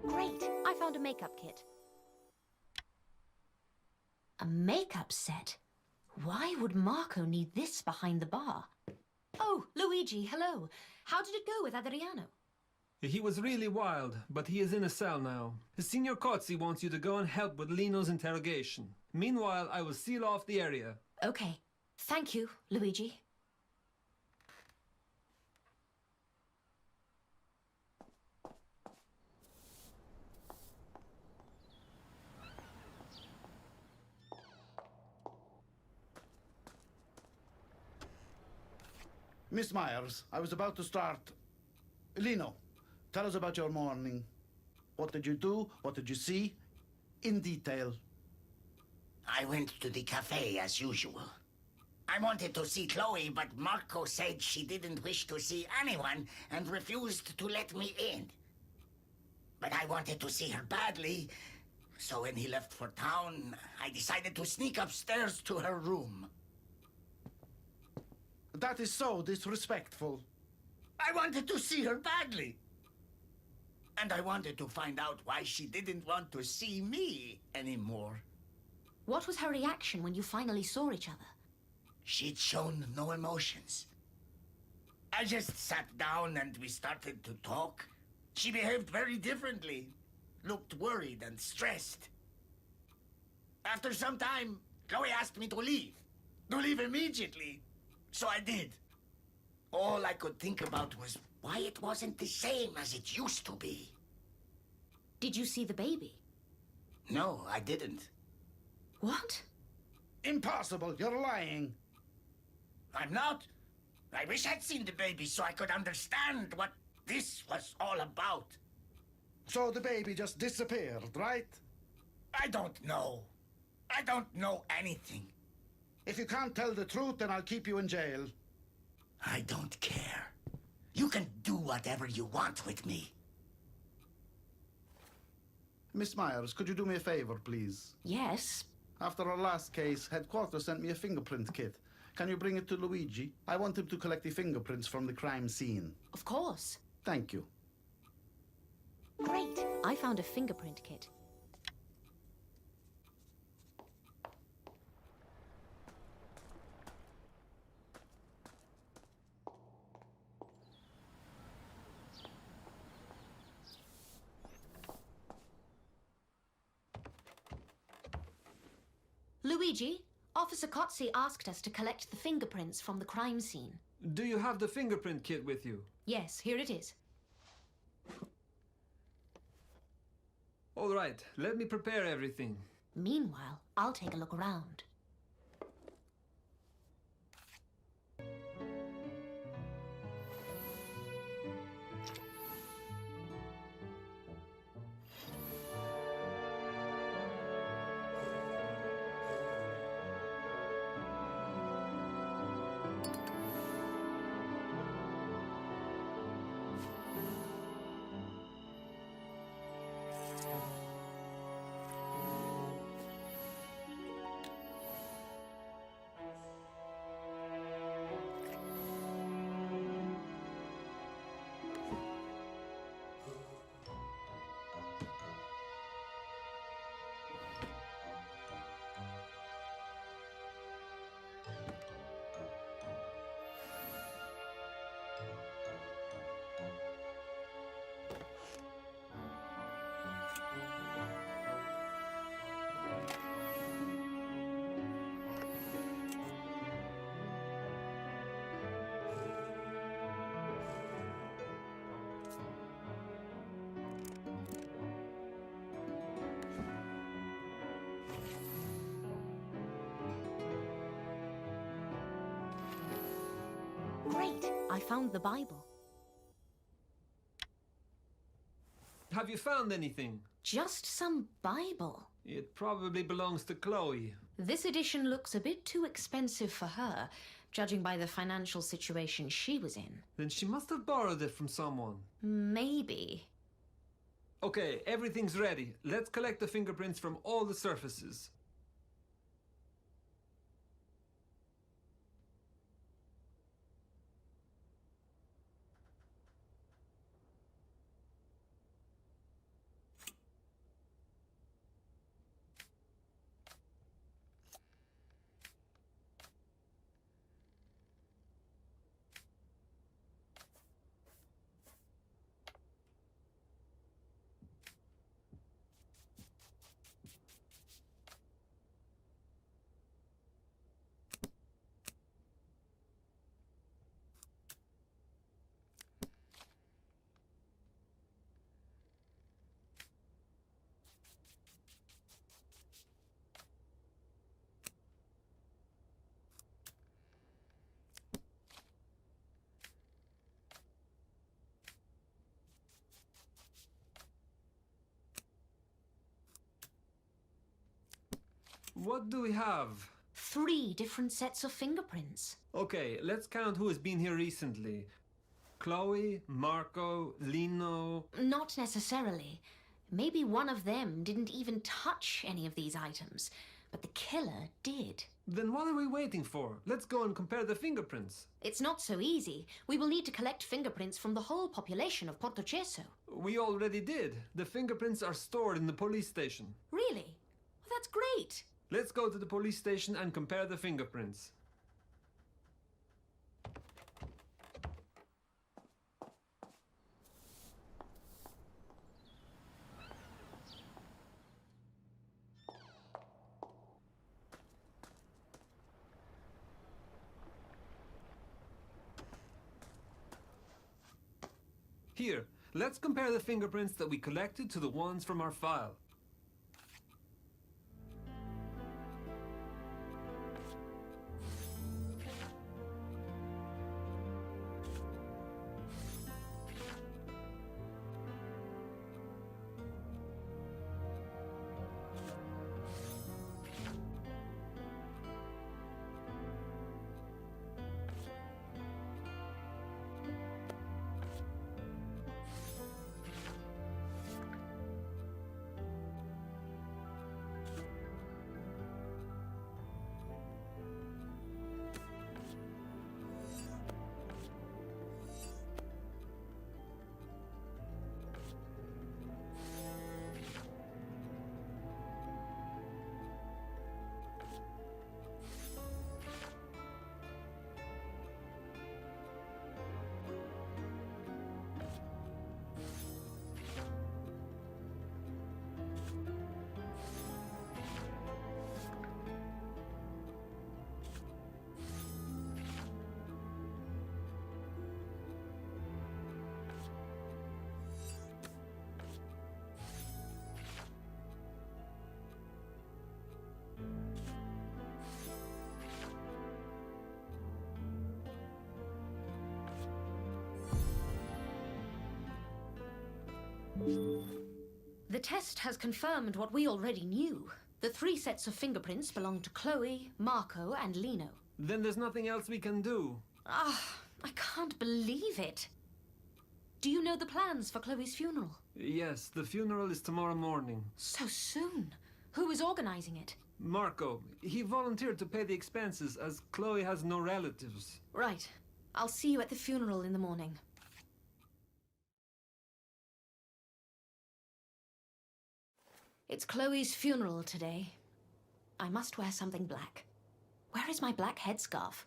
Great! I found a makeup kit. A makeup set? Why would Marco need this behind the bar? Oh, Luigi, hello. How did it go with Adriano? He was really wild, but he is in a cell now. Signor Cozzi wants you to go and help with Lino's interrogation. Meanwhile, I will seal off the area. Okay. Thank you, Luigi. Miss Myers, I was about to start. Lino, tell us about your morning. What did you do? What did you see? In detail. I went to the cafe as usual. I wanted to see Chloe, but Marco said she didn't wish to see anyone and refused to let me in. But I wanted to see her badly, so when he left for town, I decided to sneak upstairs to her room. That is so disrespectful. I wanted to see her badly. And I wanted to find out why she didn't want to see me anymore. What was her reaction when you finally saw each other? She'd shown no emotions. I just sat down and we started to talk. She behaved very differently, looked worried and stressed. After some time, Chloe asked me to leave immediately. So I did. All I could think about was why it wasn't the same as it used to be. Did you see the baby? No, I didn't. What? Impossible! You're lying! I'm not. I wish I'd seen the baby so I could understand what this was all about. So the baby just disappeared, right? I don't know. I don't know anything. If you can't tell the truth, then I'll keep you in jail. I don't care. You can do whatever you want with me. Miss Myers, could you do me a favor, please? Yes. After our last case, headquarters sent me a fingerprint kit. Can you bring it to Luigi? I want him to collect the fingerprints from the crime scene. Of course. Thank you. Great. I found a fingerprint kit. Luigi, Officer Cozzi asked us to collect the fingerprints from the crime scene. Do you have the fingerprint kit with you? Yes, here it is. All right, let me prepare everything. Meanwhile, I'll take a look around. Great! I found the Bible. Have you found anything? Just some Bible. It probably belongs to Chloe. This edition looks a bit too expensive for her, judging by the financial situation she was in. Then she must have borrowed it from someone. Maybe. Okay, everything's ready. Let's collect the fingerprints from all the surfaces. What do we have? 3 different sets of fingerprints. Okay, let's count who has been here recently. Chloe, Marco, Lino... Not necessarily. Maybe one of them didn't even touch any of these items, but the killer did. Then what are we waiting for? Let's go and compare the fingerprints. It's not so easy. We will need to collect fingerprints from the whole population of Portocesso. We already did. The fingerprints are stored in the police station. Really? Well, that's great. Let's go to the police station and compare the fingerprints. Here, let's compare the fingerprints that we collected to the ones from our file. The test has confirmed what we already knew. The 3 sets of fingerprints belong to Chloe, Marco, and Lino. Then there's nothing else we can do. I can't believe it. Do you know the plans for Chloe's funeral? Yes, the funeral is tomorrow morning. So soon? Who is organizing it? Marco, he volunteered to pay the expenses as Chloe has no relatives. Right. I'll see you at the funeral in the morning. It's Chloe's funeral today. I must wear something black. Where is my black headscarf?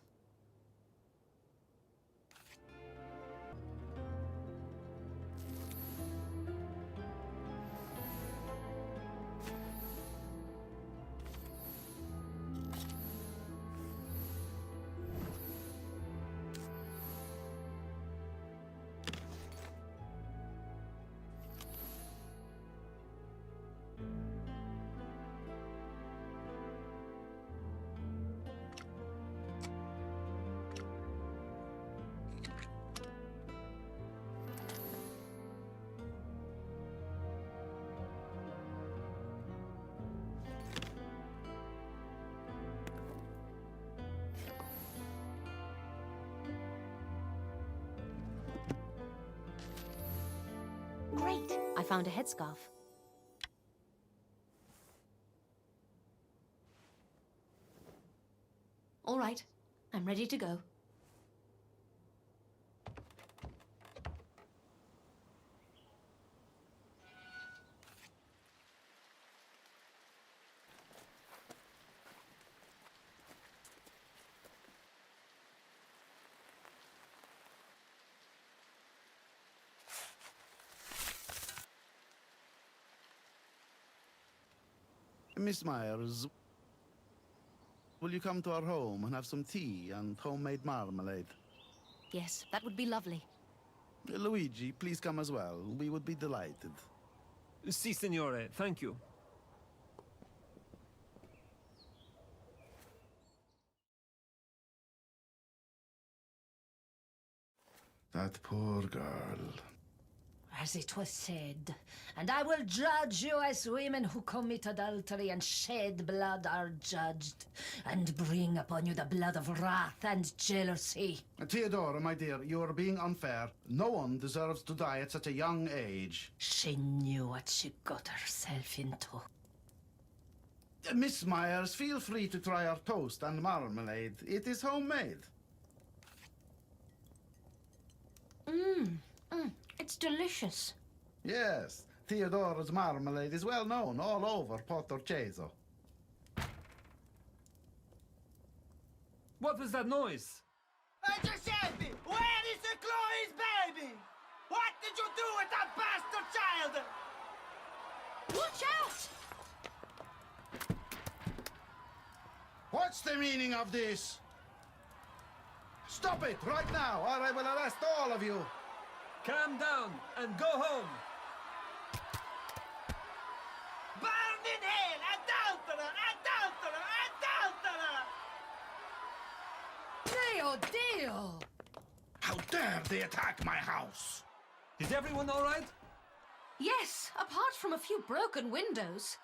Great! I found a headscarf. All right. I'm ready to go. Miss Myers, will you come to our home and have some tea and homemade marmalade? Yes, that would be lovely. Luigi, please come as well. We would be delighted. Si, signore. Thank you. That poor girl. As it was said, and I will judge you as women who commit adultery and shed blood are judged, and bring upon you the blood of wrath and jealousy. Theodora, my dear, you are being unfair. No one deserves to die at such a young age. She knew what she got herself into. Miss Myers, feel free to try our toast and marmalade. It is homemade. It's delicious. Yes, Theodora's marmalade is well known all over Portoceso. What was that noise? Giuseppe, where is the Chloe's baby? What did you do with that bastard child? Watch out! What's the meaning of this? Stop it right now, or I will arrest all of you. Calm down and go home. Burn in hell! Adulterer! Adulterer! Adulterer! Dio, Dio! How dare they attack my house? Is everyone all right? Yes, apart from a few broken windows.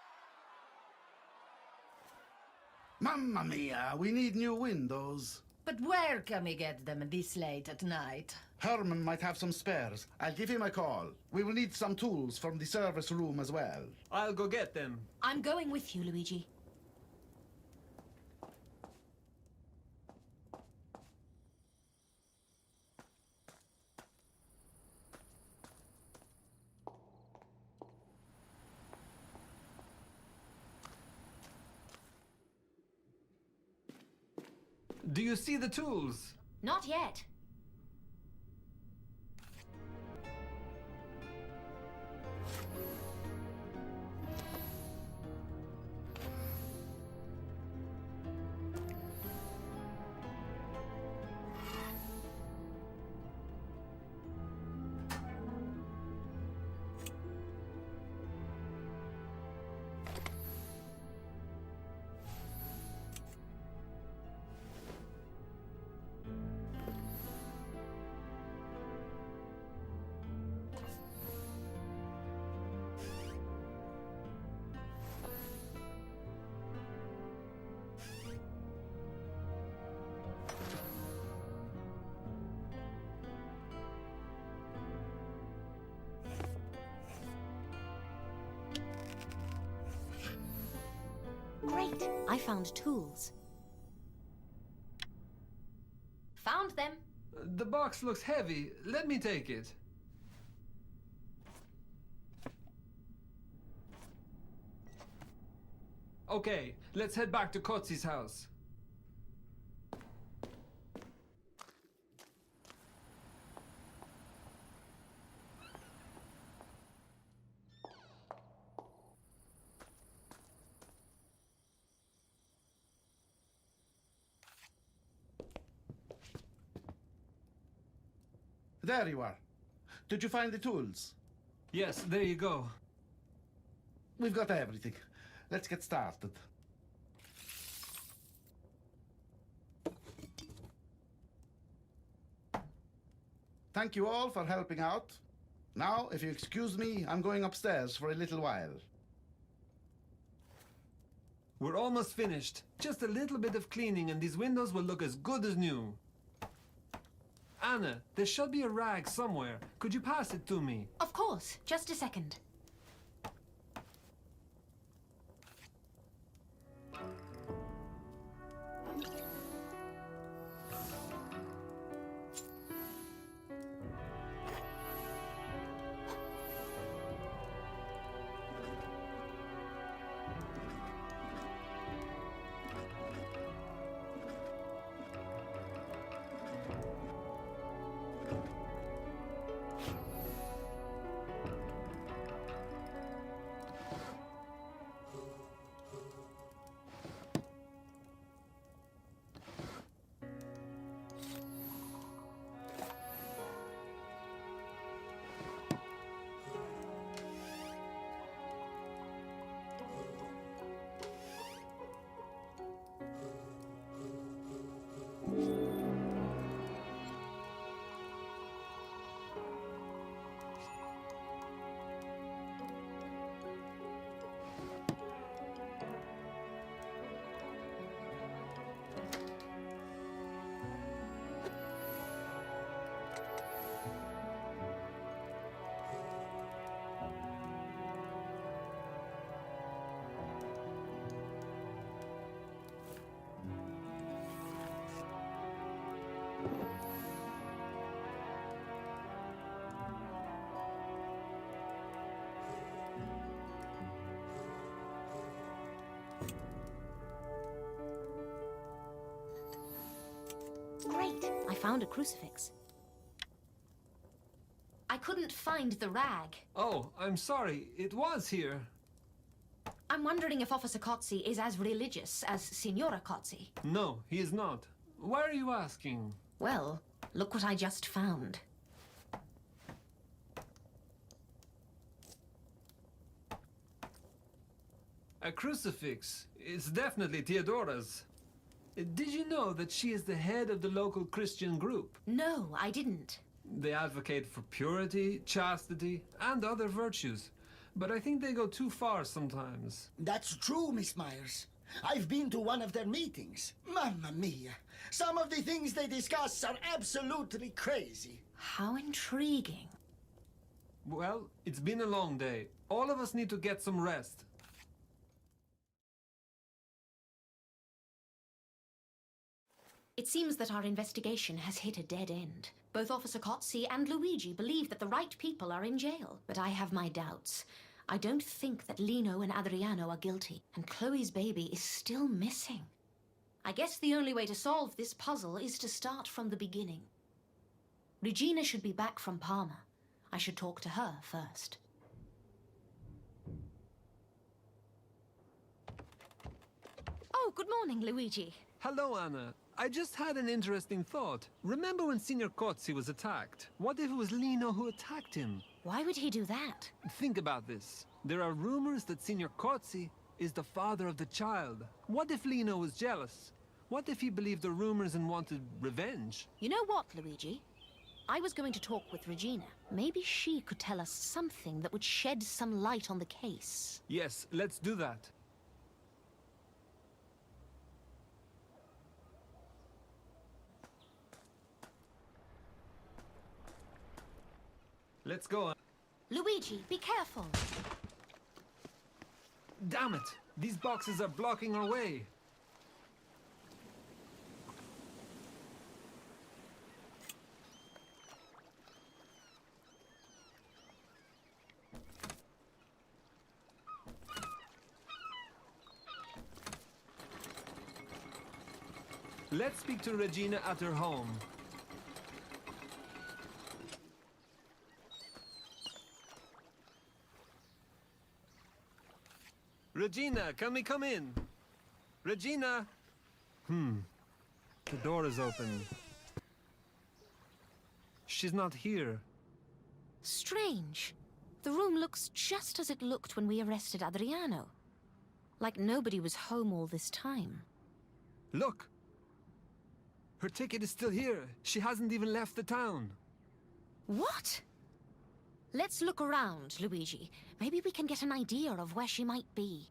Mamma mia, we need new windows. But where can we get them this late at night? Herman might have some spares. I'll give him a call. We will need some tools from the service room as well. I'll go get them. I'm going with you, Luigi. Do you see the tools? Not yet. Great! I found tools. Found them. The box looks heavy. Let me take it. Okay, let's head back to Kotzi's house. There you are. Did you find the tools? Yes, there you go. We've got everything. Let's get started. Thank you all for helping out. Now, if you excuse me, I'm going upstairs for a little while. We're almost finished. Just a little bit of cleaning and these windows will look as good as new. Anna, there should be a rag somewhere. Could you pass it to me? Of course. Just a second. Great! I found a crucifix. I couldn't find the rag. Oh, I'm sorry. It was here. I'm wondering if Officer Kotzi is as religious as Signora Kotzi. No, he is not. Why are you asking? Well, look what I just found. A crucifix. It's definitely Theodora's. Did you know that she is the head of the local Christian group? No, I didn't. They advocate for purity, chastity, and other virtues. But I think they go too far sometimes. That's true, Miss Myers. I've been to one of their meetings. Mamma mia. Some of the things they discuss are absolutely crazy. How intriguing. Well, it's been a long day. All of us need to get some rest. It seems that our investigation has hit a dead end. Both Officer Kotzi and Luigi believe that the right people are in jail, but I have my doubts. I don't think that Lino and Adriano are guilty, and Chloe's baby is still missing. I guess the only way to solve this puzzle is to start from the beginning. Regina should be back from Parma. I should talk to her first. Oh, good morning, Luigi. Hello, Anna. I just had an interesting thought. Remember when Signor Kotzi was attacked? What if it was Lino who attacked him? Why would he do that? Think about this. There are rumors that Signor Kotzi is the father of the child. What if Lino was jealous? What if he believed the rumors and wanted revenge? You know what, Luigi? I was going to talk with Regina. Maybe she could tell us something that would shed some light on the case. Yes, let's do that. Let's go. Luigi, be careful. Damn it! These boxes are blocking our way. Let's speak to Regina at her home. Regina, can we come in? Regina! The door is open. She's not here. Strange. The room looks just as it looked when we arrested Adriano. Like nobody was home all this time. Look! Her ticket is still here. She hasn't even left the town. What? Let's look around, Luigi. Maybe we can get an idea of where she might be.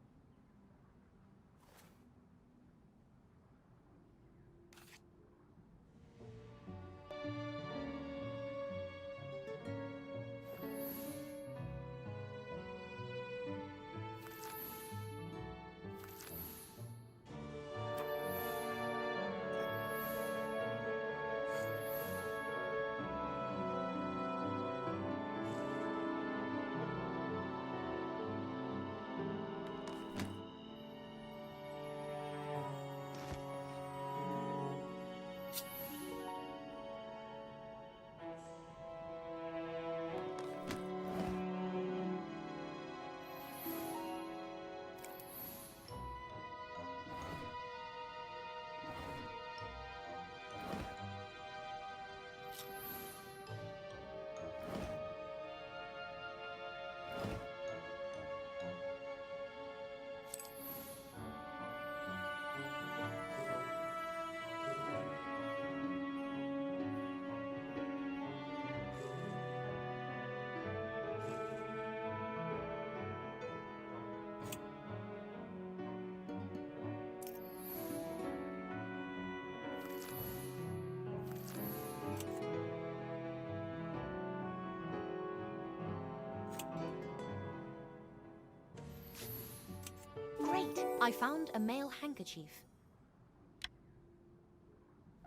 Great! I found a male handkerchief.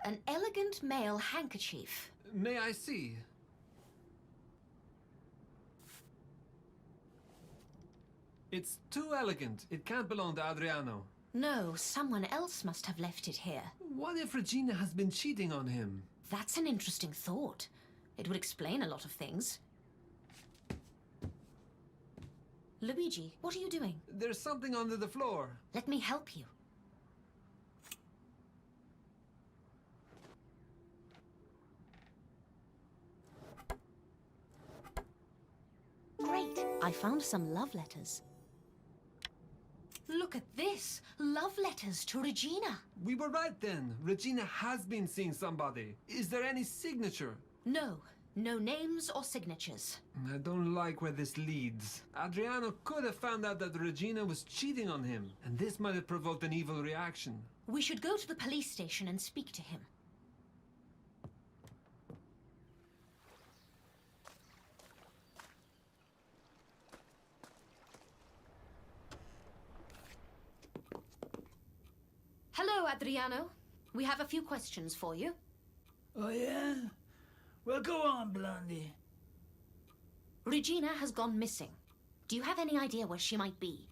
An elegant male handkerchief. May I see? It's too elegant. It can't belong to Adriano. No, someone else must have left it here. What if Regina has been cheating on him? That's an interesting thought. It would explain a lot of things. Luigi, what are you doing? There's something under the floor. Let me help you. Great! I found some love letters. Look at this! Love letters to Regina. We were right then. Regina has been seeing somebody. Is there any signature? No. No names or signatures. I don't like where this leads. Adriano could have found out that Regina was cheating on him, and this might have provoked an evil reaction. We should go to the police station and speak to him. Hello, Adriano. We have a few questions for you. Oh, yeah? Well, go on, Blondie. Regina has gone missing. Do you have any idea where she might be?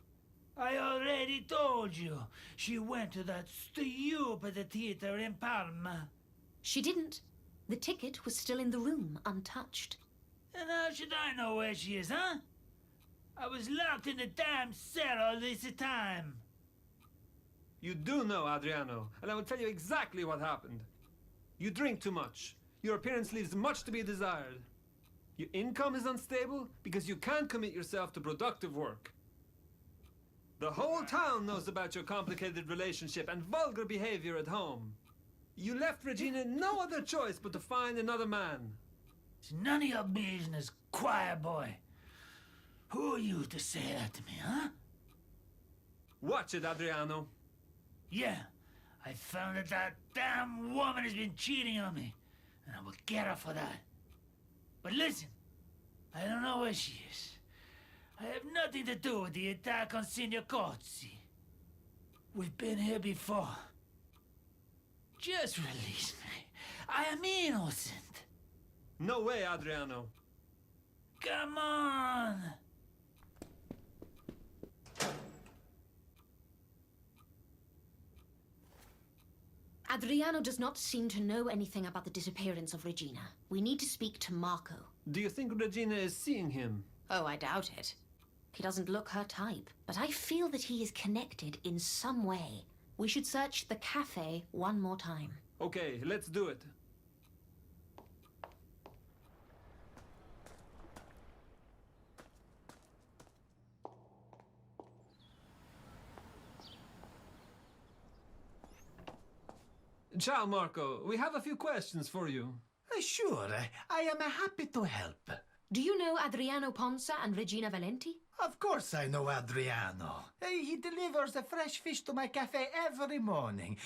I already told you. She went to that stupid theater in Palma. She didn't. The ticket was still in the room, untouched. And how should I know where she is, huh? I was locked in the damn cell all this time. You do know, Adriano, and I will tell you exactly what happened. You drink too much. Your appearance leaves much to be desired. Your income is unstable because you can't commit yourself to productive work. The whole town knows about your complicated relationship and vulgar behavior at home. You left Regina no other choice but to find another man. It's none of your business, choir boy. Who are you to say that to me, huh? Watch it, Adriano. Yeah, I found that that damn woman has been cheating on me, and I will get her for that. But listen, I don't know where she is. I have nothing to do with the attack on Signor Cozzi. We've been here before. Just release me. I am innocent. No way, Adriano. Come on! Adriano does not seem to know anything about the disappearance of Regina. We need to speak to Marco. Do you think Regina is seeing him? Oh, I doubt it. He doesn't look her type. But I feel that he is connected in some way. We should search the cafe one more time. Okay, let's do it. Ciao, Marco. We have a few questions for you. Sure, I am happy to help. Do you know Adriano Ponsa and Regina Valenti? Of course I know Adriano. He delivers the fresh fish to my cafe every morning.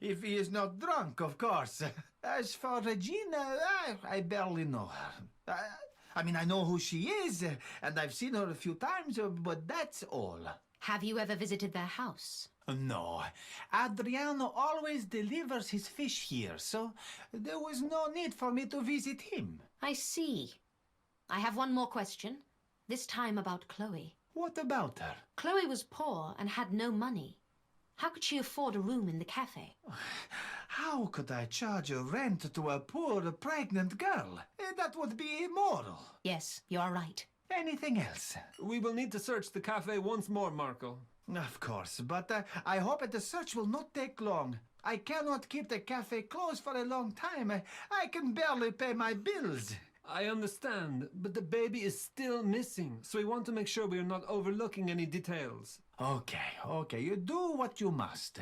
If he is not drunk, of course. As for Regina, I barely know her. I mean, I know who she is, and I've seen her a few times, but that's all. Have you ever visited their house? No. Adriano always delivers his fish here, so there was no need for me to visit him. I see. I have one more question. This time about Chloe. What about her? Chloe was poor and had no money. How could she afford a room in the cafe? How could I charge a rent to a poor, pregnant girl? That would be immoral. Yes, you are right. Anything else? We will need to search the cafe once more, Marco. Of course, but I hope the search will not take long. I cannot keep the cafe closed for a long time. I can barely pay my bills. I understand, but the baby is still missing, so we want to make sure we are not overlooking any details. Okay, you do what you must.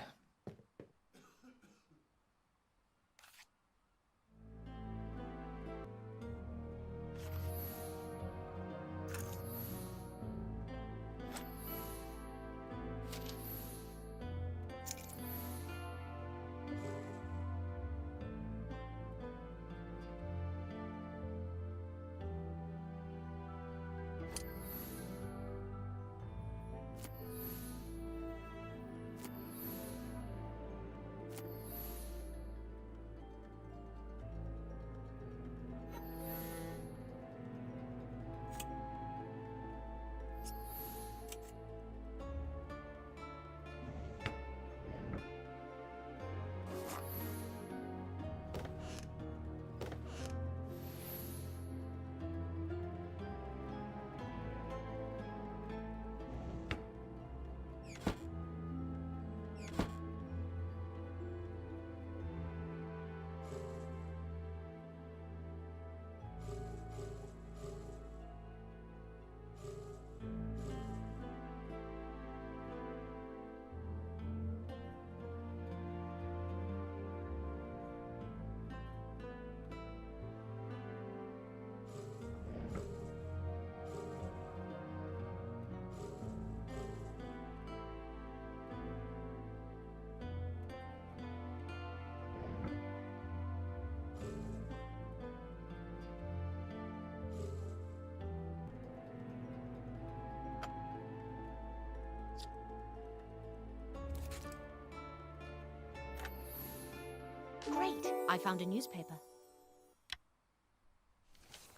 Great! I found a newspaper.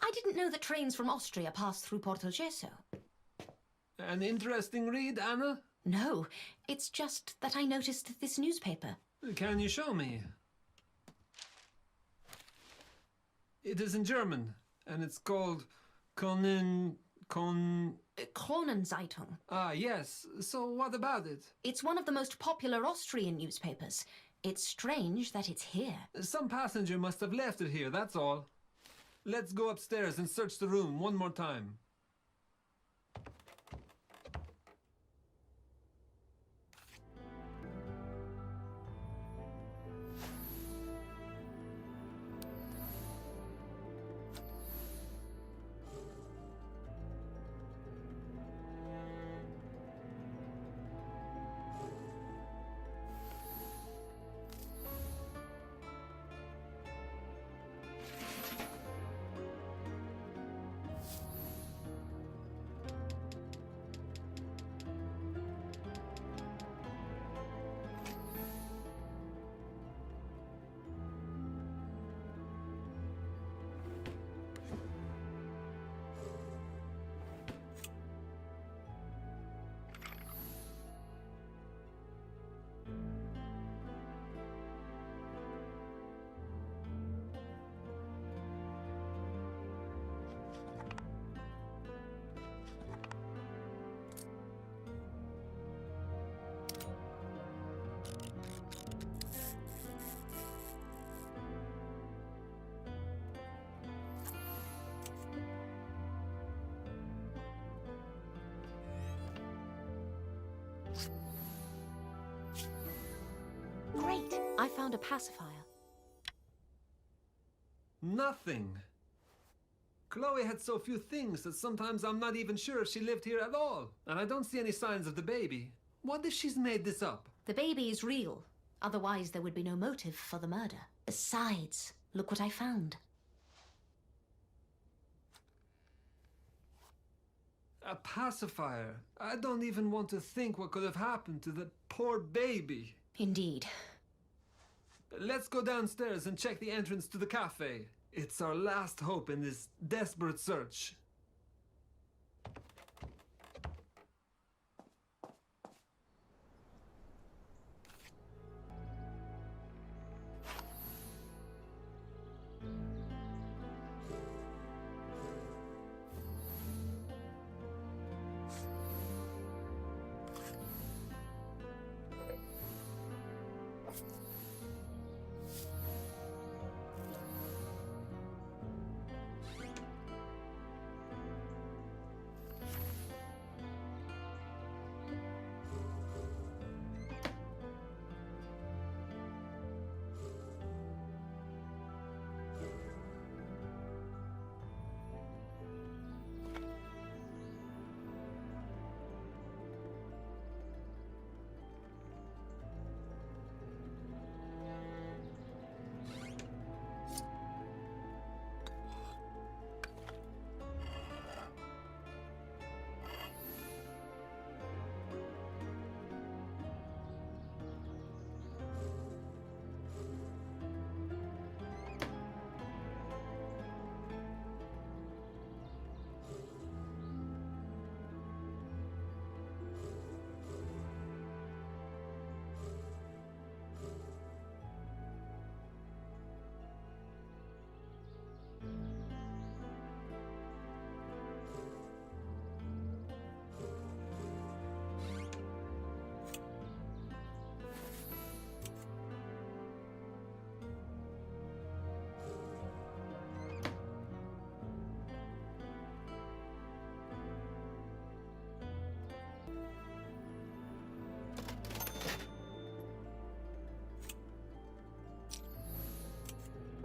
I didn't know that trains from Austria pass through Portogesso. An interesting read, Anna? No, it's just that I noticed this newspaper. Can you show me? It is in German, and it's called Kronenzeitung. Ah, yes. So what about it? It's one of the most popular Austrian newspapers. It's strange that it's here. Some passenger must have left it here, that's all. Let's go upstairs and search the room one more time. I found a pacifier. Nothing. Chloe had so few things that sometimes I'm not even sure if she lived here at all. And I don't see any signs of the baby. What if she's made this up? The baby is real. Otherwise, there would be no motive for the murder. Besides, look what I found. A pacifier. I don't even want to think what could have happened to the poor baby. Indeed. Let's go downstairs and check the entrance to the cafe. It's our last hope in this desperate search.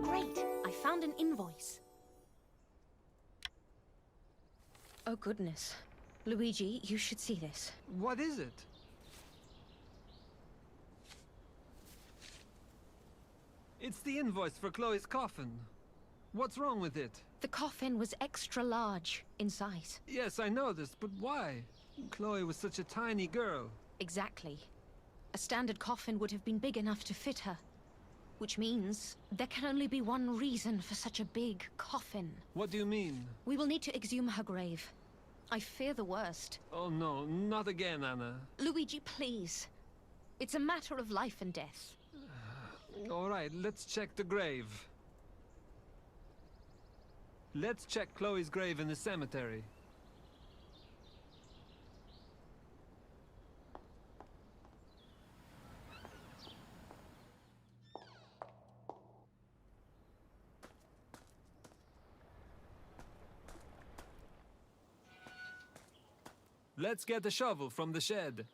Great! I found an invoice. Oh, goodness. Luigi, you should see this. What is it? It's the invoice for Chloe's coffin. What's wrong with it? The coffin was extra large in size. Yes, I know this, but why? Chloe was such a tiny girl. Exactly. A standard coffin would have been big enough to fit her. Which means there can only be one reason for such a big coffin. What do you mean? We will need to exhume her grave. I fear the worst. Oh no, not again, Anna. Luigi, please. It's a matter of life and death. All right, let's check the grave. Let's check Chloe's grave in the cemetery. Let's get the shovel from the shed.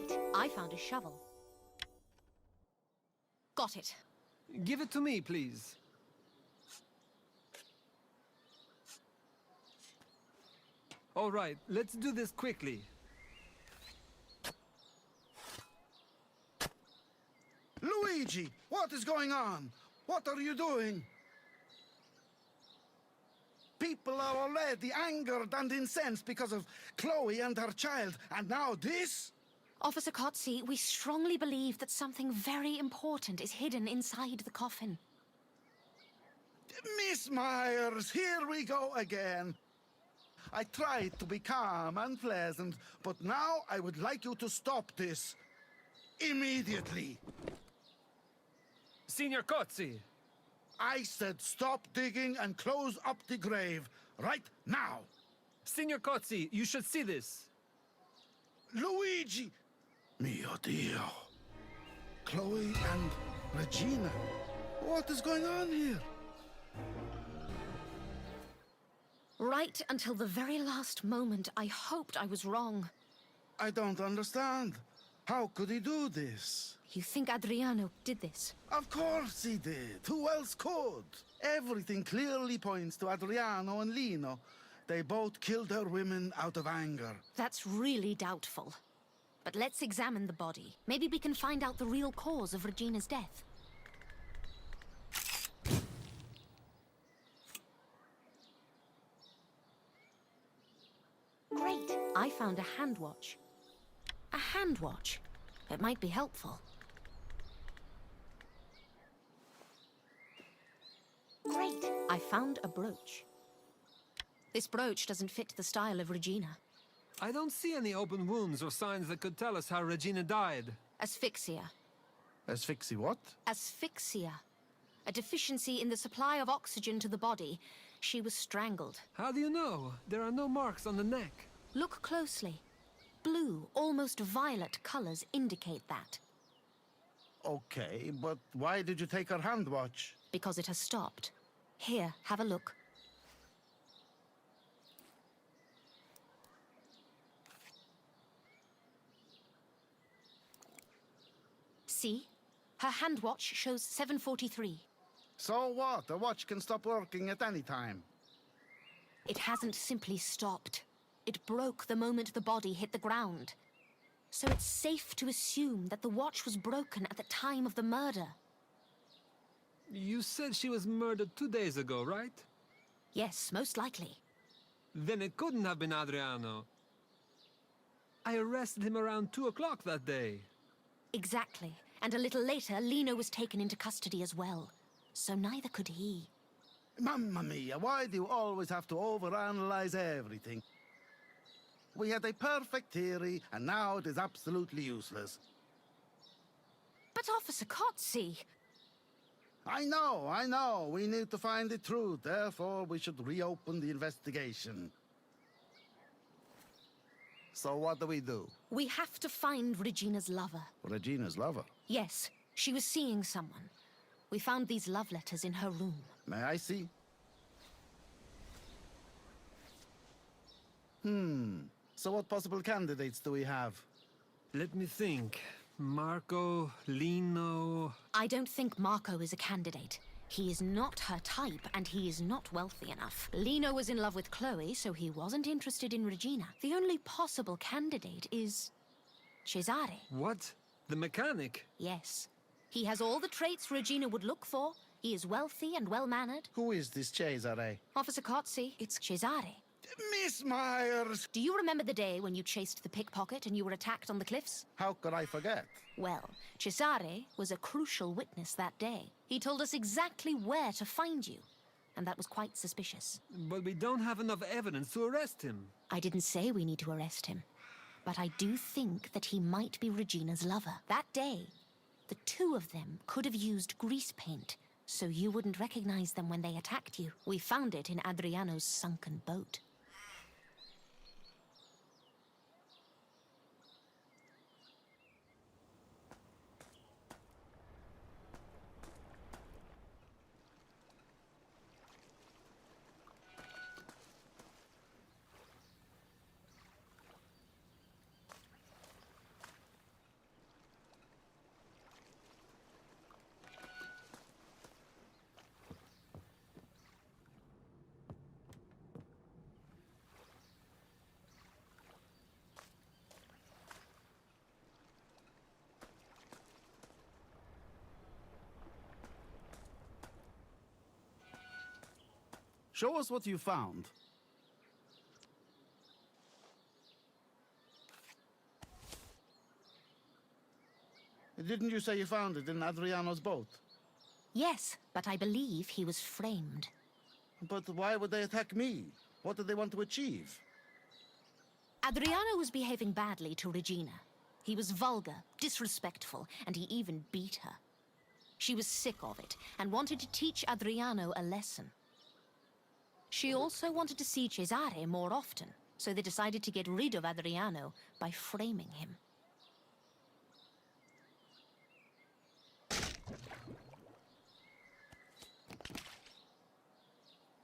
Great. I found a shovel. Got it. Give it to me, please. All right, let's do this quickly. Luigi, what is going on? What are you doing? People are already angered and incensed because of Chloe and her child, and now this? Officer Kotze, we strongly believe that something very important is hidden inside the coffin. Miss Myers, here we go again. I tried to be calm and pleasant, but now I would like you to stop this. Immediately. Signor Cozzi! I said stop digging and close up the grave. Right now. Signor Cozzi, you should see this. Luigi! Mio Dio. Chloe and Regina. What is going on here? Right until the very last moment, I hoped I was wrong. I don't understand. How could he do this? You think Adriano did this? Of course he did. Who else could? Everything clearly points to Adriano and Lino. They both killed their women out of anger. That's really doubtful. But let's examine the body. Maybe we can find out the real cause of Regina's death. Great! I found a hand watch. A hand watch. It might be helpful. Great! I found a brooch. This brooch doesn't fit the style of Regina. I don't see any open wounds or signs that could tell us how Regina died. Asphyxia. Asphyxia what? Asphyxia. A deficiency in the supply of oxygen to the body. She was strangled. How do you know? There are no marks on the neck. Look closely. Blue, almost violet colors indicate that. Okay, but why did you take her hand watch? Because it has stopped. Here, have a look. See? Her hand watch shows 7:43. So what? A watch can stop working at any time. It hasn't simply stopped. It broke the moment the body hit the ground. So it's safe to assume that the watch was broken at the time of the murder. You said she was murdered 2 days ago, right? Yes, most likely. Then it couldn't have been Adriano. I arrested him around 2 o'clock that day. Exactly. And a little later, Lino was taken into custody as well. So neither could he. Mamma mia, why do you always have to overanalyze everything? We had a perfect theory, and now it is absolutely useless. But Officer Kotze... I know. We need to find the truth. Therefore, we should reopen the investigation. So what do? We have to find Regina's lover. Regina's lover? Yes, she was seeing someone. We found these love letters in her room. May I see? So what possible candidates do we have? Let me think. Marco, Lino... I don't think Marco is a candidate. He is not her type, and he is not wealthy enough. Lino was in love with Chloe, so he wasn't interested in Regina. The only possible candidate is... Cesare. What? The mechanic? Yes. He has all the traits Regina would look for. He is wealthy and well-mannered. Who is this Cesare? Officer Kotze, it's Cesare. Miss Myers! Do you remember the day when you chased the pickpocket and you were attacked on the cliffs? How could I forget? Well, Cesare was a crucial witness that day. He told us exactly where to find you, and that was quite suspicious. But we don't have enough evidence to arrest him. I didn't say we need to arrest him, but I do think that he might be Regina's lover. That day, the two of them could have used grease paint, so you wouldn't recognize them when they attacked you. We found it in Adriano's sunken boat. Show us what you found. Didn't you say you found it in Adriano's boat? Yes, but I believe he was framed. But why would they attack me? What did they want to achieve? Adriano was behaving badly to Regina. He was vulgar, disrespectful, and he even beat her. She was sick of it and wanted to teach Adriano a lesson. She also wanted to see Cesare more often, so they decided to get rid of Adriano by framing him.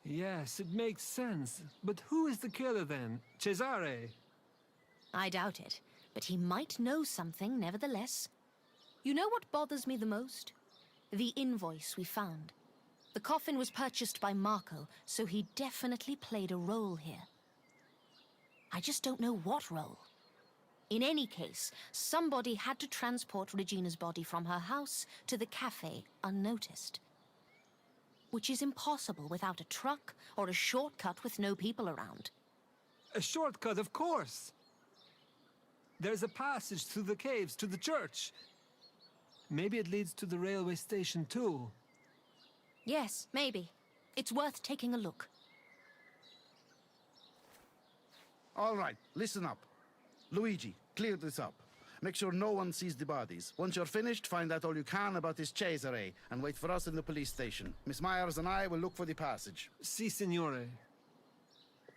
Yes, it makes sense. But who is the killer then? Cesare? I doubt it, but he might know something nevertheless. You know what bothers me the most? The invoice we found. The coffin was purchased by Marco, so he definitely played a role here. I just don't know what role. In any case, somebody had to transport Regina's body from her house to the cafe unnoticed. Which is impossible without a truck or a shortcut with no people around. A shortcut, of course. There's a passage through the caves to the church. Maybe it leads to the railway station too. Yes, maybe. It's worth taking a look. All right, listen up. Luigi, clear this up. Make sure no one sees the bodies. Once you're finished, find out all you can about this Cesare, and wait for us in the police station. Miss Myers and I will look for the passage. Si, signore.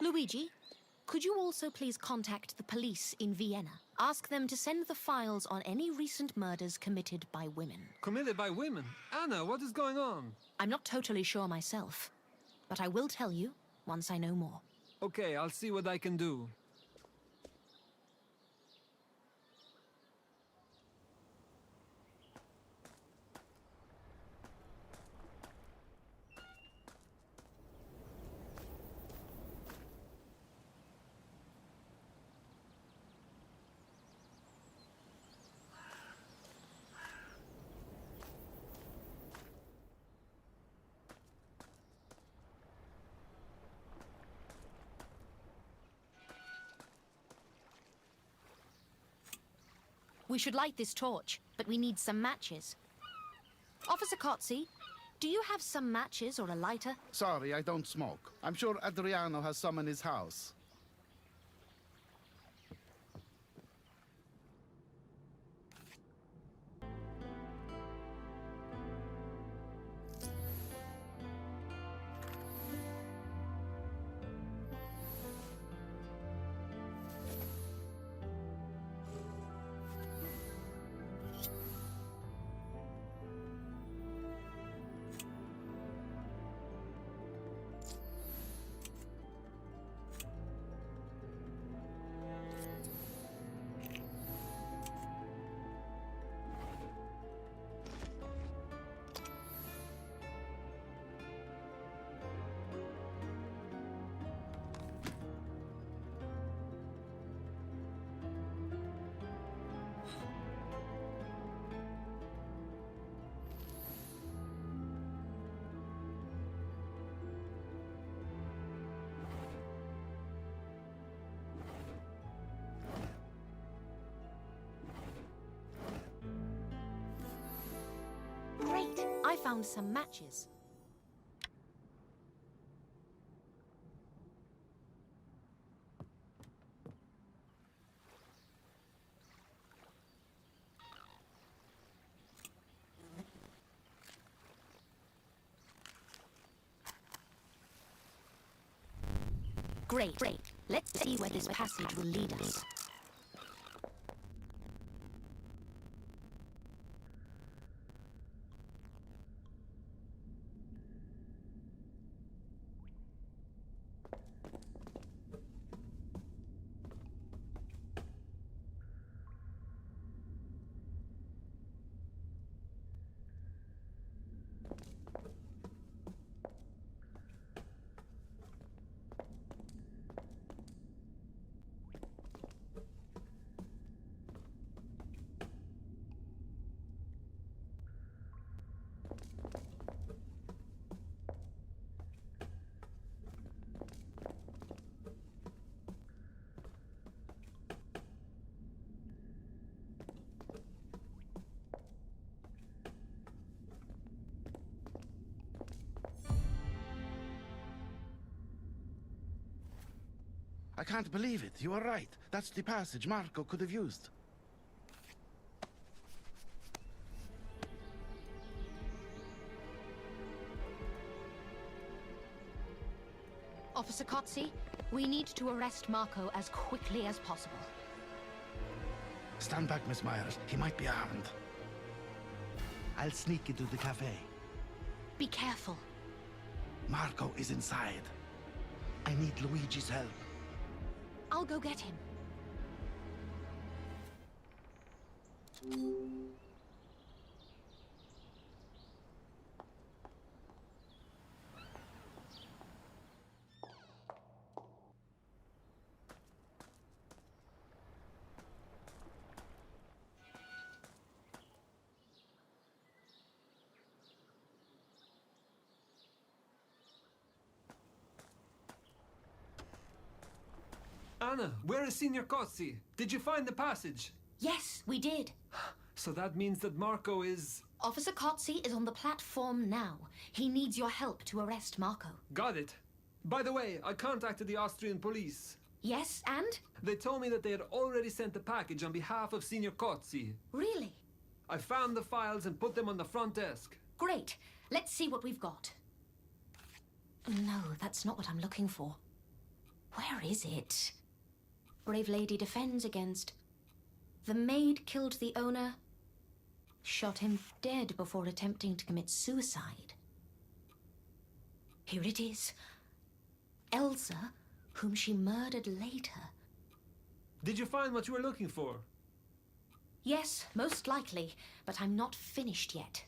Luigi, could you also please contact the police in Vienna? Ask them to send the files on any recent murders committed by women. Committed by women? Anna, what is going on? I'm not totally sure myself, but I will tell you once I know more. Okay, I'll see what I can do. We should light this torch, but we need some matches. Officer Cozzi, do you have some matches or a lighter? Sorry, I don't smoke. I'm sure Adriano has some in his house. Great! I found some matches. Great. Let's see where this passage will lead us. I can't believe it. You are right. That's the passage Marco could have used. Officer Kotze, we need to arrest Marco as quickly as possible. Stand back, Miss Myers. He might be armed. I'll sneak into the cafe. Be careful. Marco is inside. I need Luigi's help. I'll go get him. Anna, where is Senior Kotze? Did you find the passage? Yes, we did. So that means that Marco is... Officer Kotze is on the platform now. He needs your help to arrest Marco. Got it. By the way, I contacted the Austrian police. Yes, and? They told me that they had already sent the package on behalf of Senior Kotze. Really? I found the files and put them on the front desk. Great. Let's see what we've got. No, that's not what I'm looking for. Where is it? Brave lady defends against. The maid killed the owner, shot him dead before attempting to commit suicide. Here it is. Elsa, whom she murdered later. Did you find what you were looking for? Yes, most likely, but I'm not finished yet.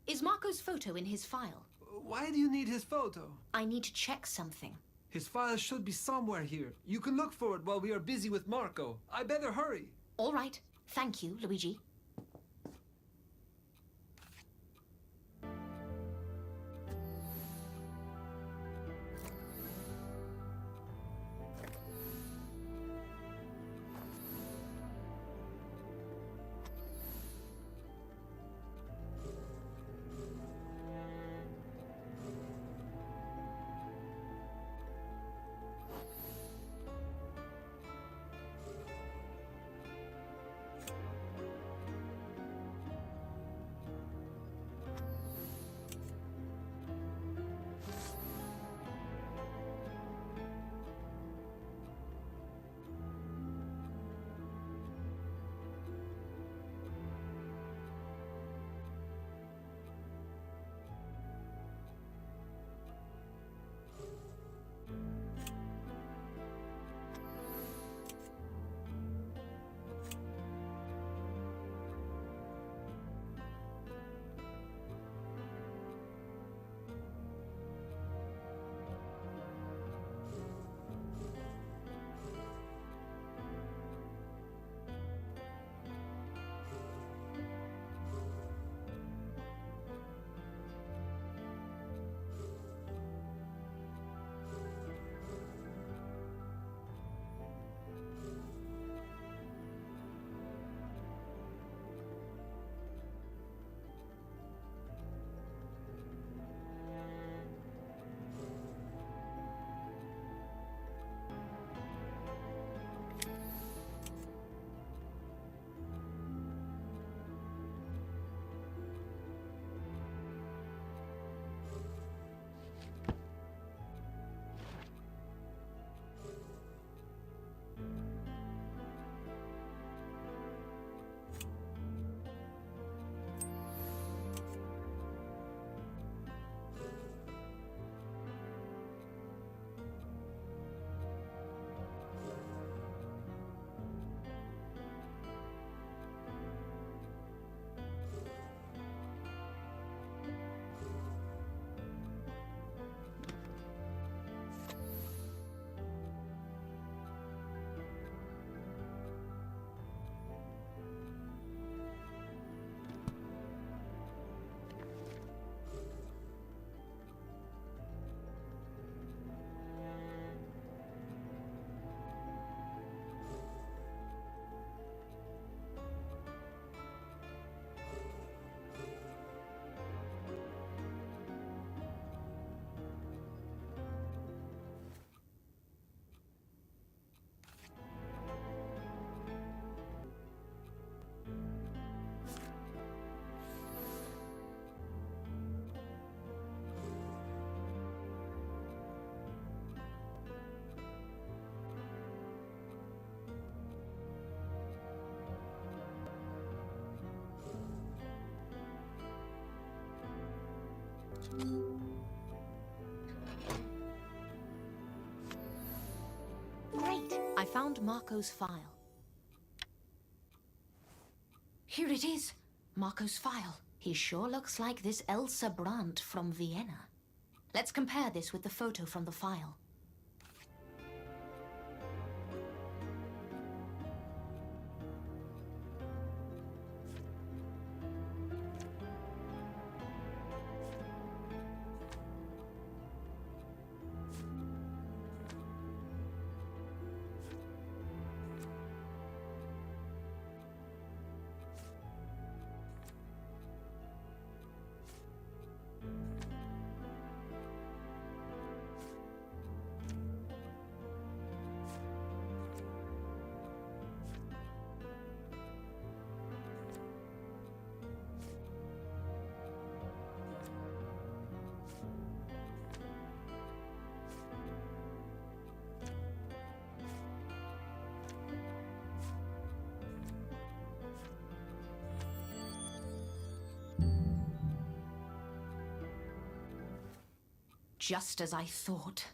Is Marco's photo in his file? Why do you need his photo? I need to check something. His file should be somewhere here. You can look for it while we are busy with Marco. I better hurry. All right. Thank you, Luigi. Great! I found Marco's file. Here it is. Marco's file. He sure looks like this Elsa Brandt from Vienna. Let's compare this with the photo from the file. Just as I thought.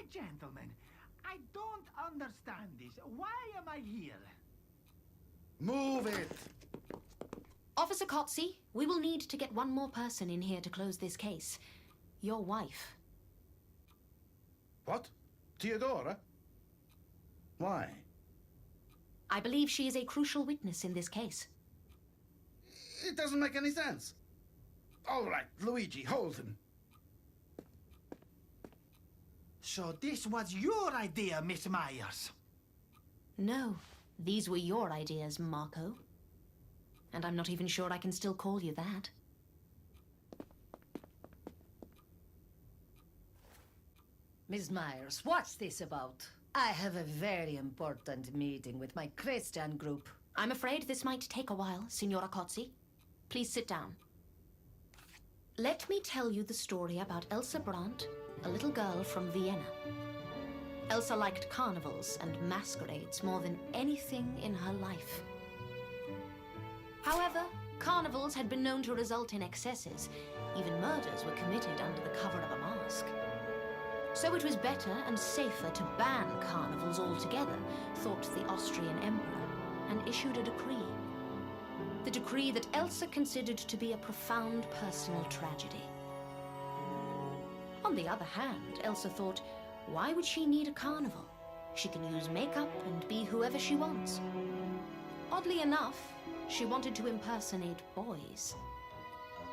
Gentlemen, I don't understand this. Why am I here? Move it! Officer Kotze, we will need to get one more person in here to close this case. Your wife. What? Theodora? Why? I believe she is a crucial witness in this case. It doesn't make any sense. All right, Luigi, hold him. So this was your idea, Miss Myers? No, these were your ideas, Marco. And I'm not even sure I can still call you that. Miss Myers, what's this about? I have a very important meeting with my Christian group. I'm afraid this might take a while, Signora Kotze. Please sit down. Let me tell you the story about Elsa Brandt, a little girl from Vienna. Elsa liked carnivals and masquerades more than anything in her life. However, carnivals had been known to result in excesses. Even murders were committed under the cover of a mask. So it was better and safer to ban carnivals altogether, thought the Austrian emperor, and issued a decree. The decree that Elsa considered to be a profound personal tragedy. On the other hand, Elsa thought, why would she need a carnival? She can use makeup and be whoever she wants. Oddly enough, she wanted to impersonate boys.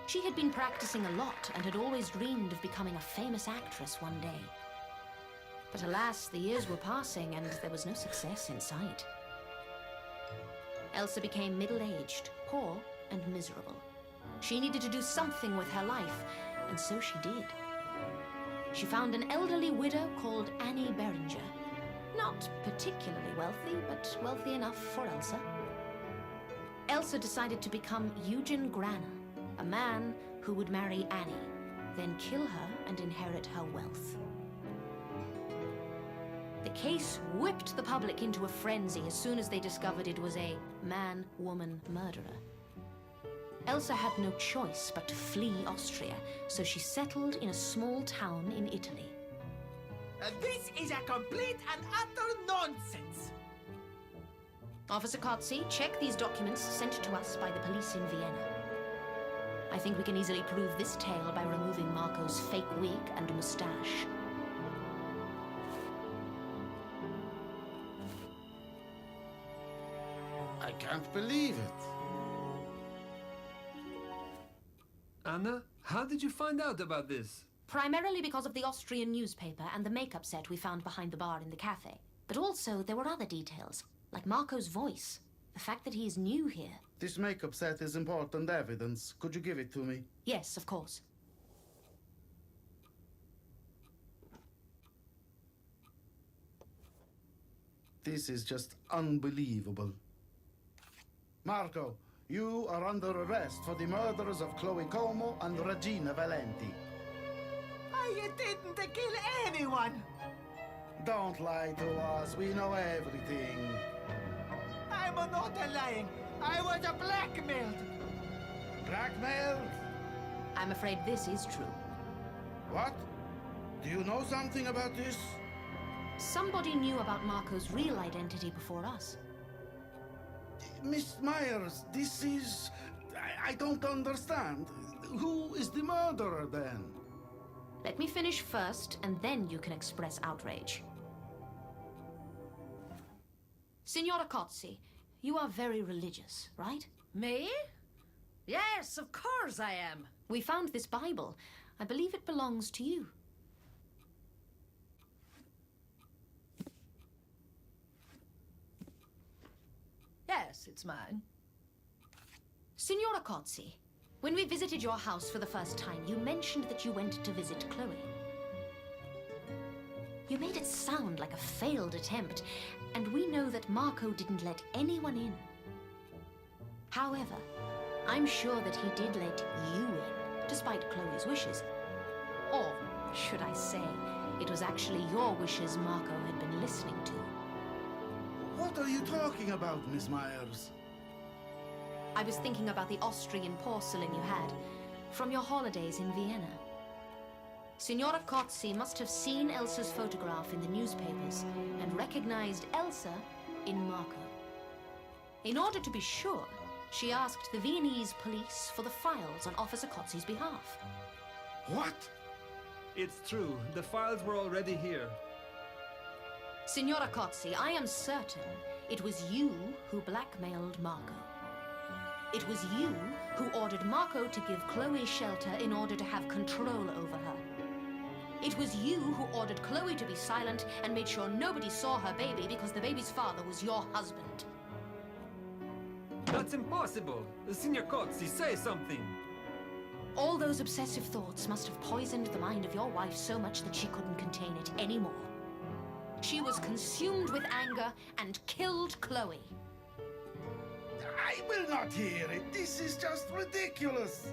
She had been practicing a lot and had always dreamed of becoming a famous actress one day. But alas, the years were passing and there was no success in sight. Elsa became middle-aged, poor, and miserable. She needed to do something with her life, and so she did. She found an elderly widow called Annie Beringer. Not particularly wealthy, but wealthy enough for Elsa. Elsa decided to become Eugen Grana, a man who would marry Annie, then kill her and inherit her wealth. The case whipped the public into a frenzy as soon as they discovered it was a man-woman murderer. Elsa had no choice but to flee Austria, so she settled in a small town in Italy. This is a complete and utter nonsense! Officer Kotze, check these documents sent to us by the police in Vienna. I think we can easily prove this tale by removing Marco's fake wig and moustache. I can't believe it. Anna, how did you find out about this? Primarily because of the Austrian newspaper and the makeup set we found behind the bar in the cafe. But also, there were other details, like Marco's voice, the fact that he is new here. This makeup set is important evidence. Could you give it to me? Yes, of course. This is just unbelievable. Marco, you are under arrest for the murders of Chloe Como and Regina Valenti. I didn't kill anyone! Don't lie to us. We know everything. I'm not lying. I was blackmailed. Blackmailed? I'm afraid this is true. What? Do you know something about this? Somebody knew about Marco's real identity before us. Miss Myers, this is... I don't understand. Who is the murderer, then? Let me finish first, and then you can express outrage. Signora Cozzi, you are very religious, right? Me? Yes, of course I am. We found this Bible. I believe it belongs to you. Yes, it's mine. Signora Cozzi, when we visited your house for the first time, you mentioned that you went to visit Chloe. You made it sound like a failed attempt, and we know that Marco didn't let anyone in. However, I'm sure that he did let you in, despite Chloe's wishes. Or, should I say, it was actually your wishes Marco had been listening to. What are you talking about, Miss Myers? I was thinking about the Austrian porcelain you had from your holidays in Vienna. Signora Cozzi must have seen Elsa's photograph in the newspapers and recognized Elsa in Marco. In order to be sure, she asked the Viennese police for the files on Officer Cozzi's behalf. What? It's true. The files were already here. Signora Cozzi, I am certain it was you who blackmailed Marco. It was you who ordered Marco to give Chloe shelter in order to have control over her. It was you who ordered Chloe to be silent and made sure nobody saw her baby because the baby's father was your husband. That's impossible. Signor Cozzi, say something. All those obsessive thoughts must have poisoned the mind of your wife so much that she couldn't contain it anymore. She was consumed with anger and killed Chloe. I will not hear it. This is just ridiculous.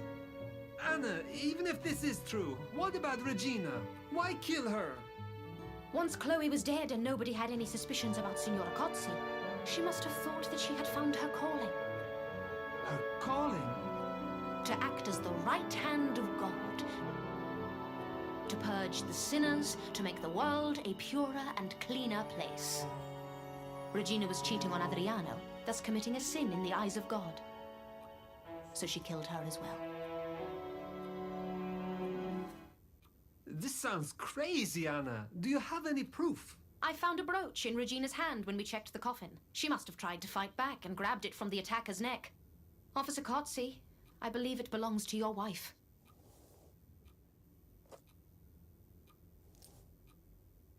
Anna, even if this is true, what about Regina? Why kill her? Once Chloe was dead and nobody had any suspicions about Signora Cozzi, she must have thought that she had found her calling. Her calling? To act as the right hand of God. To purge the sinners, to make the world a purer and cleaner place. Regina was cheating on Adriano, thus committing a sin in the eyes of God. So she killed her as well. This sounds crazy, Anna. Do you have any proof? I found a brooch in Regina's hand when we checked the coffin. She must have tried to fight back and grabbed it from the attacker's neck. Officer Cozzi, I believe it belongs to your wife.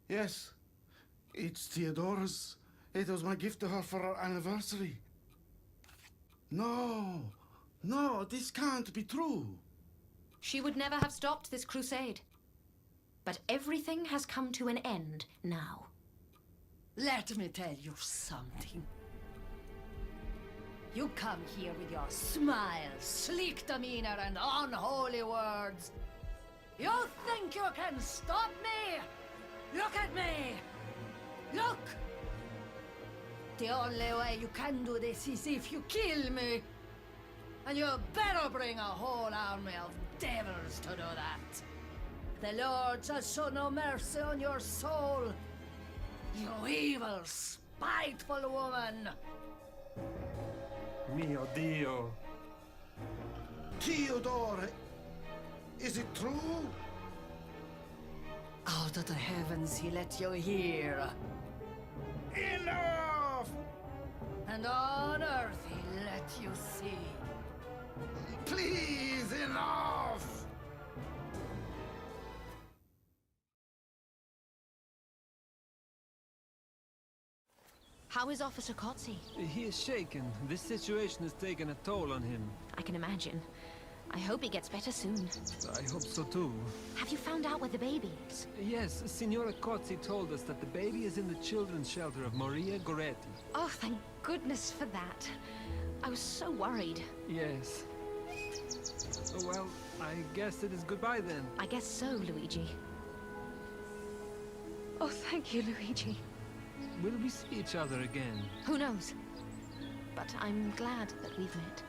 Yes, it's Theodora's. It was my gift to her for our anniversary. No, this can't be true. She would never have stopped this crusade. But everything has come to an end now. Let me tell you something. You come here with your smile, sleek demeanor, and unholy words. You think you can stop me? Look at me! Look! The only way you can do this is if you kill me. And you better bring a whole army of devils to do that. The Lord shall show no mercy on your soul. You evil, spiteful woman. Mio Dio. Theodora, is it true? Out of the heavens he let you hear. Enough! And on earth he let you see. Please, enough! How is Officer Cozzi? He is shaken. This situation has taken a toll on him. I can imagine. I hope he gets better soon. I hope so too. Have you found out where the baby is? Yes, Signora Cozzi told us that the baby is in the children's shelter of Maria Goretti. Oh, thank goodness for that. I was so worried. Yes. Well, I guess it is goodbye then. I guess so, Luigi. Oh, thank you, Luigi. Will we see each other again? Who knows? But I'm glad that we've met.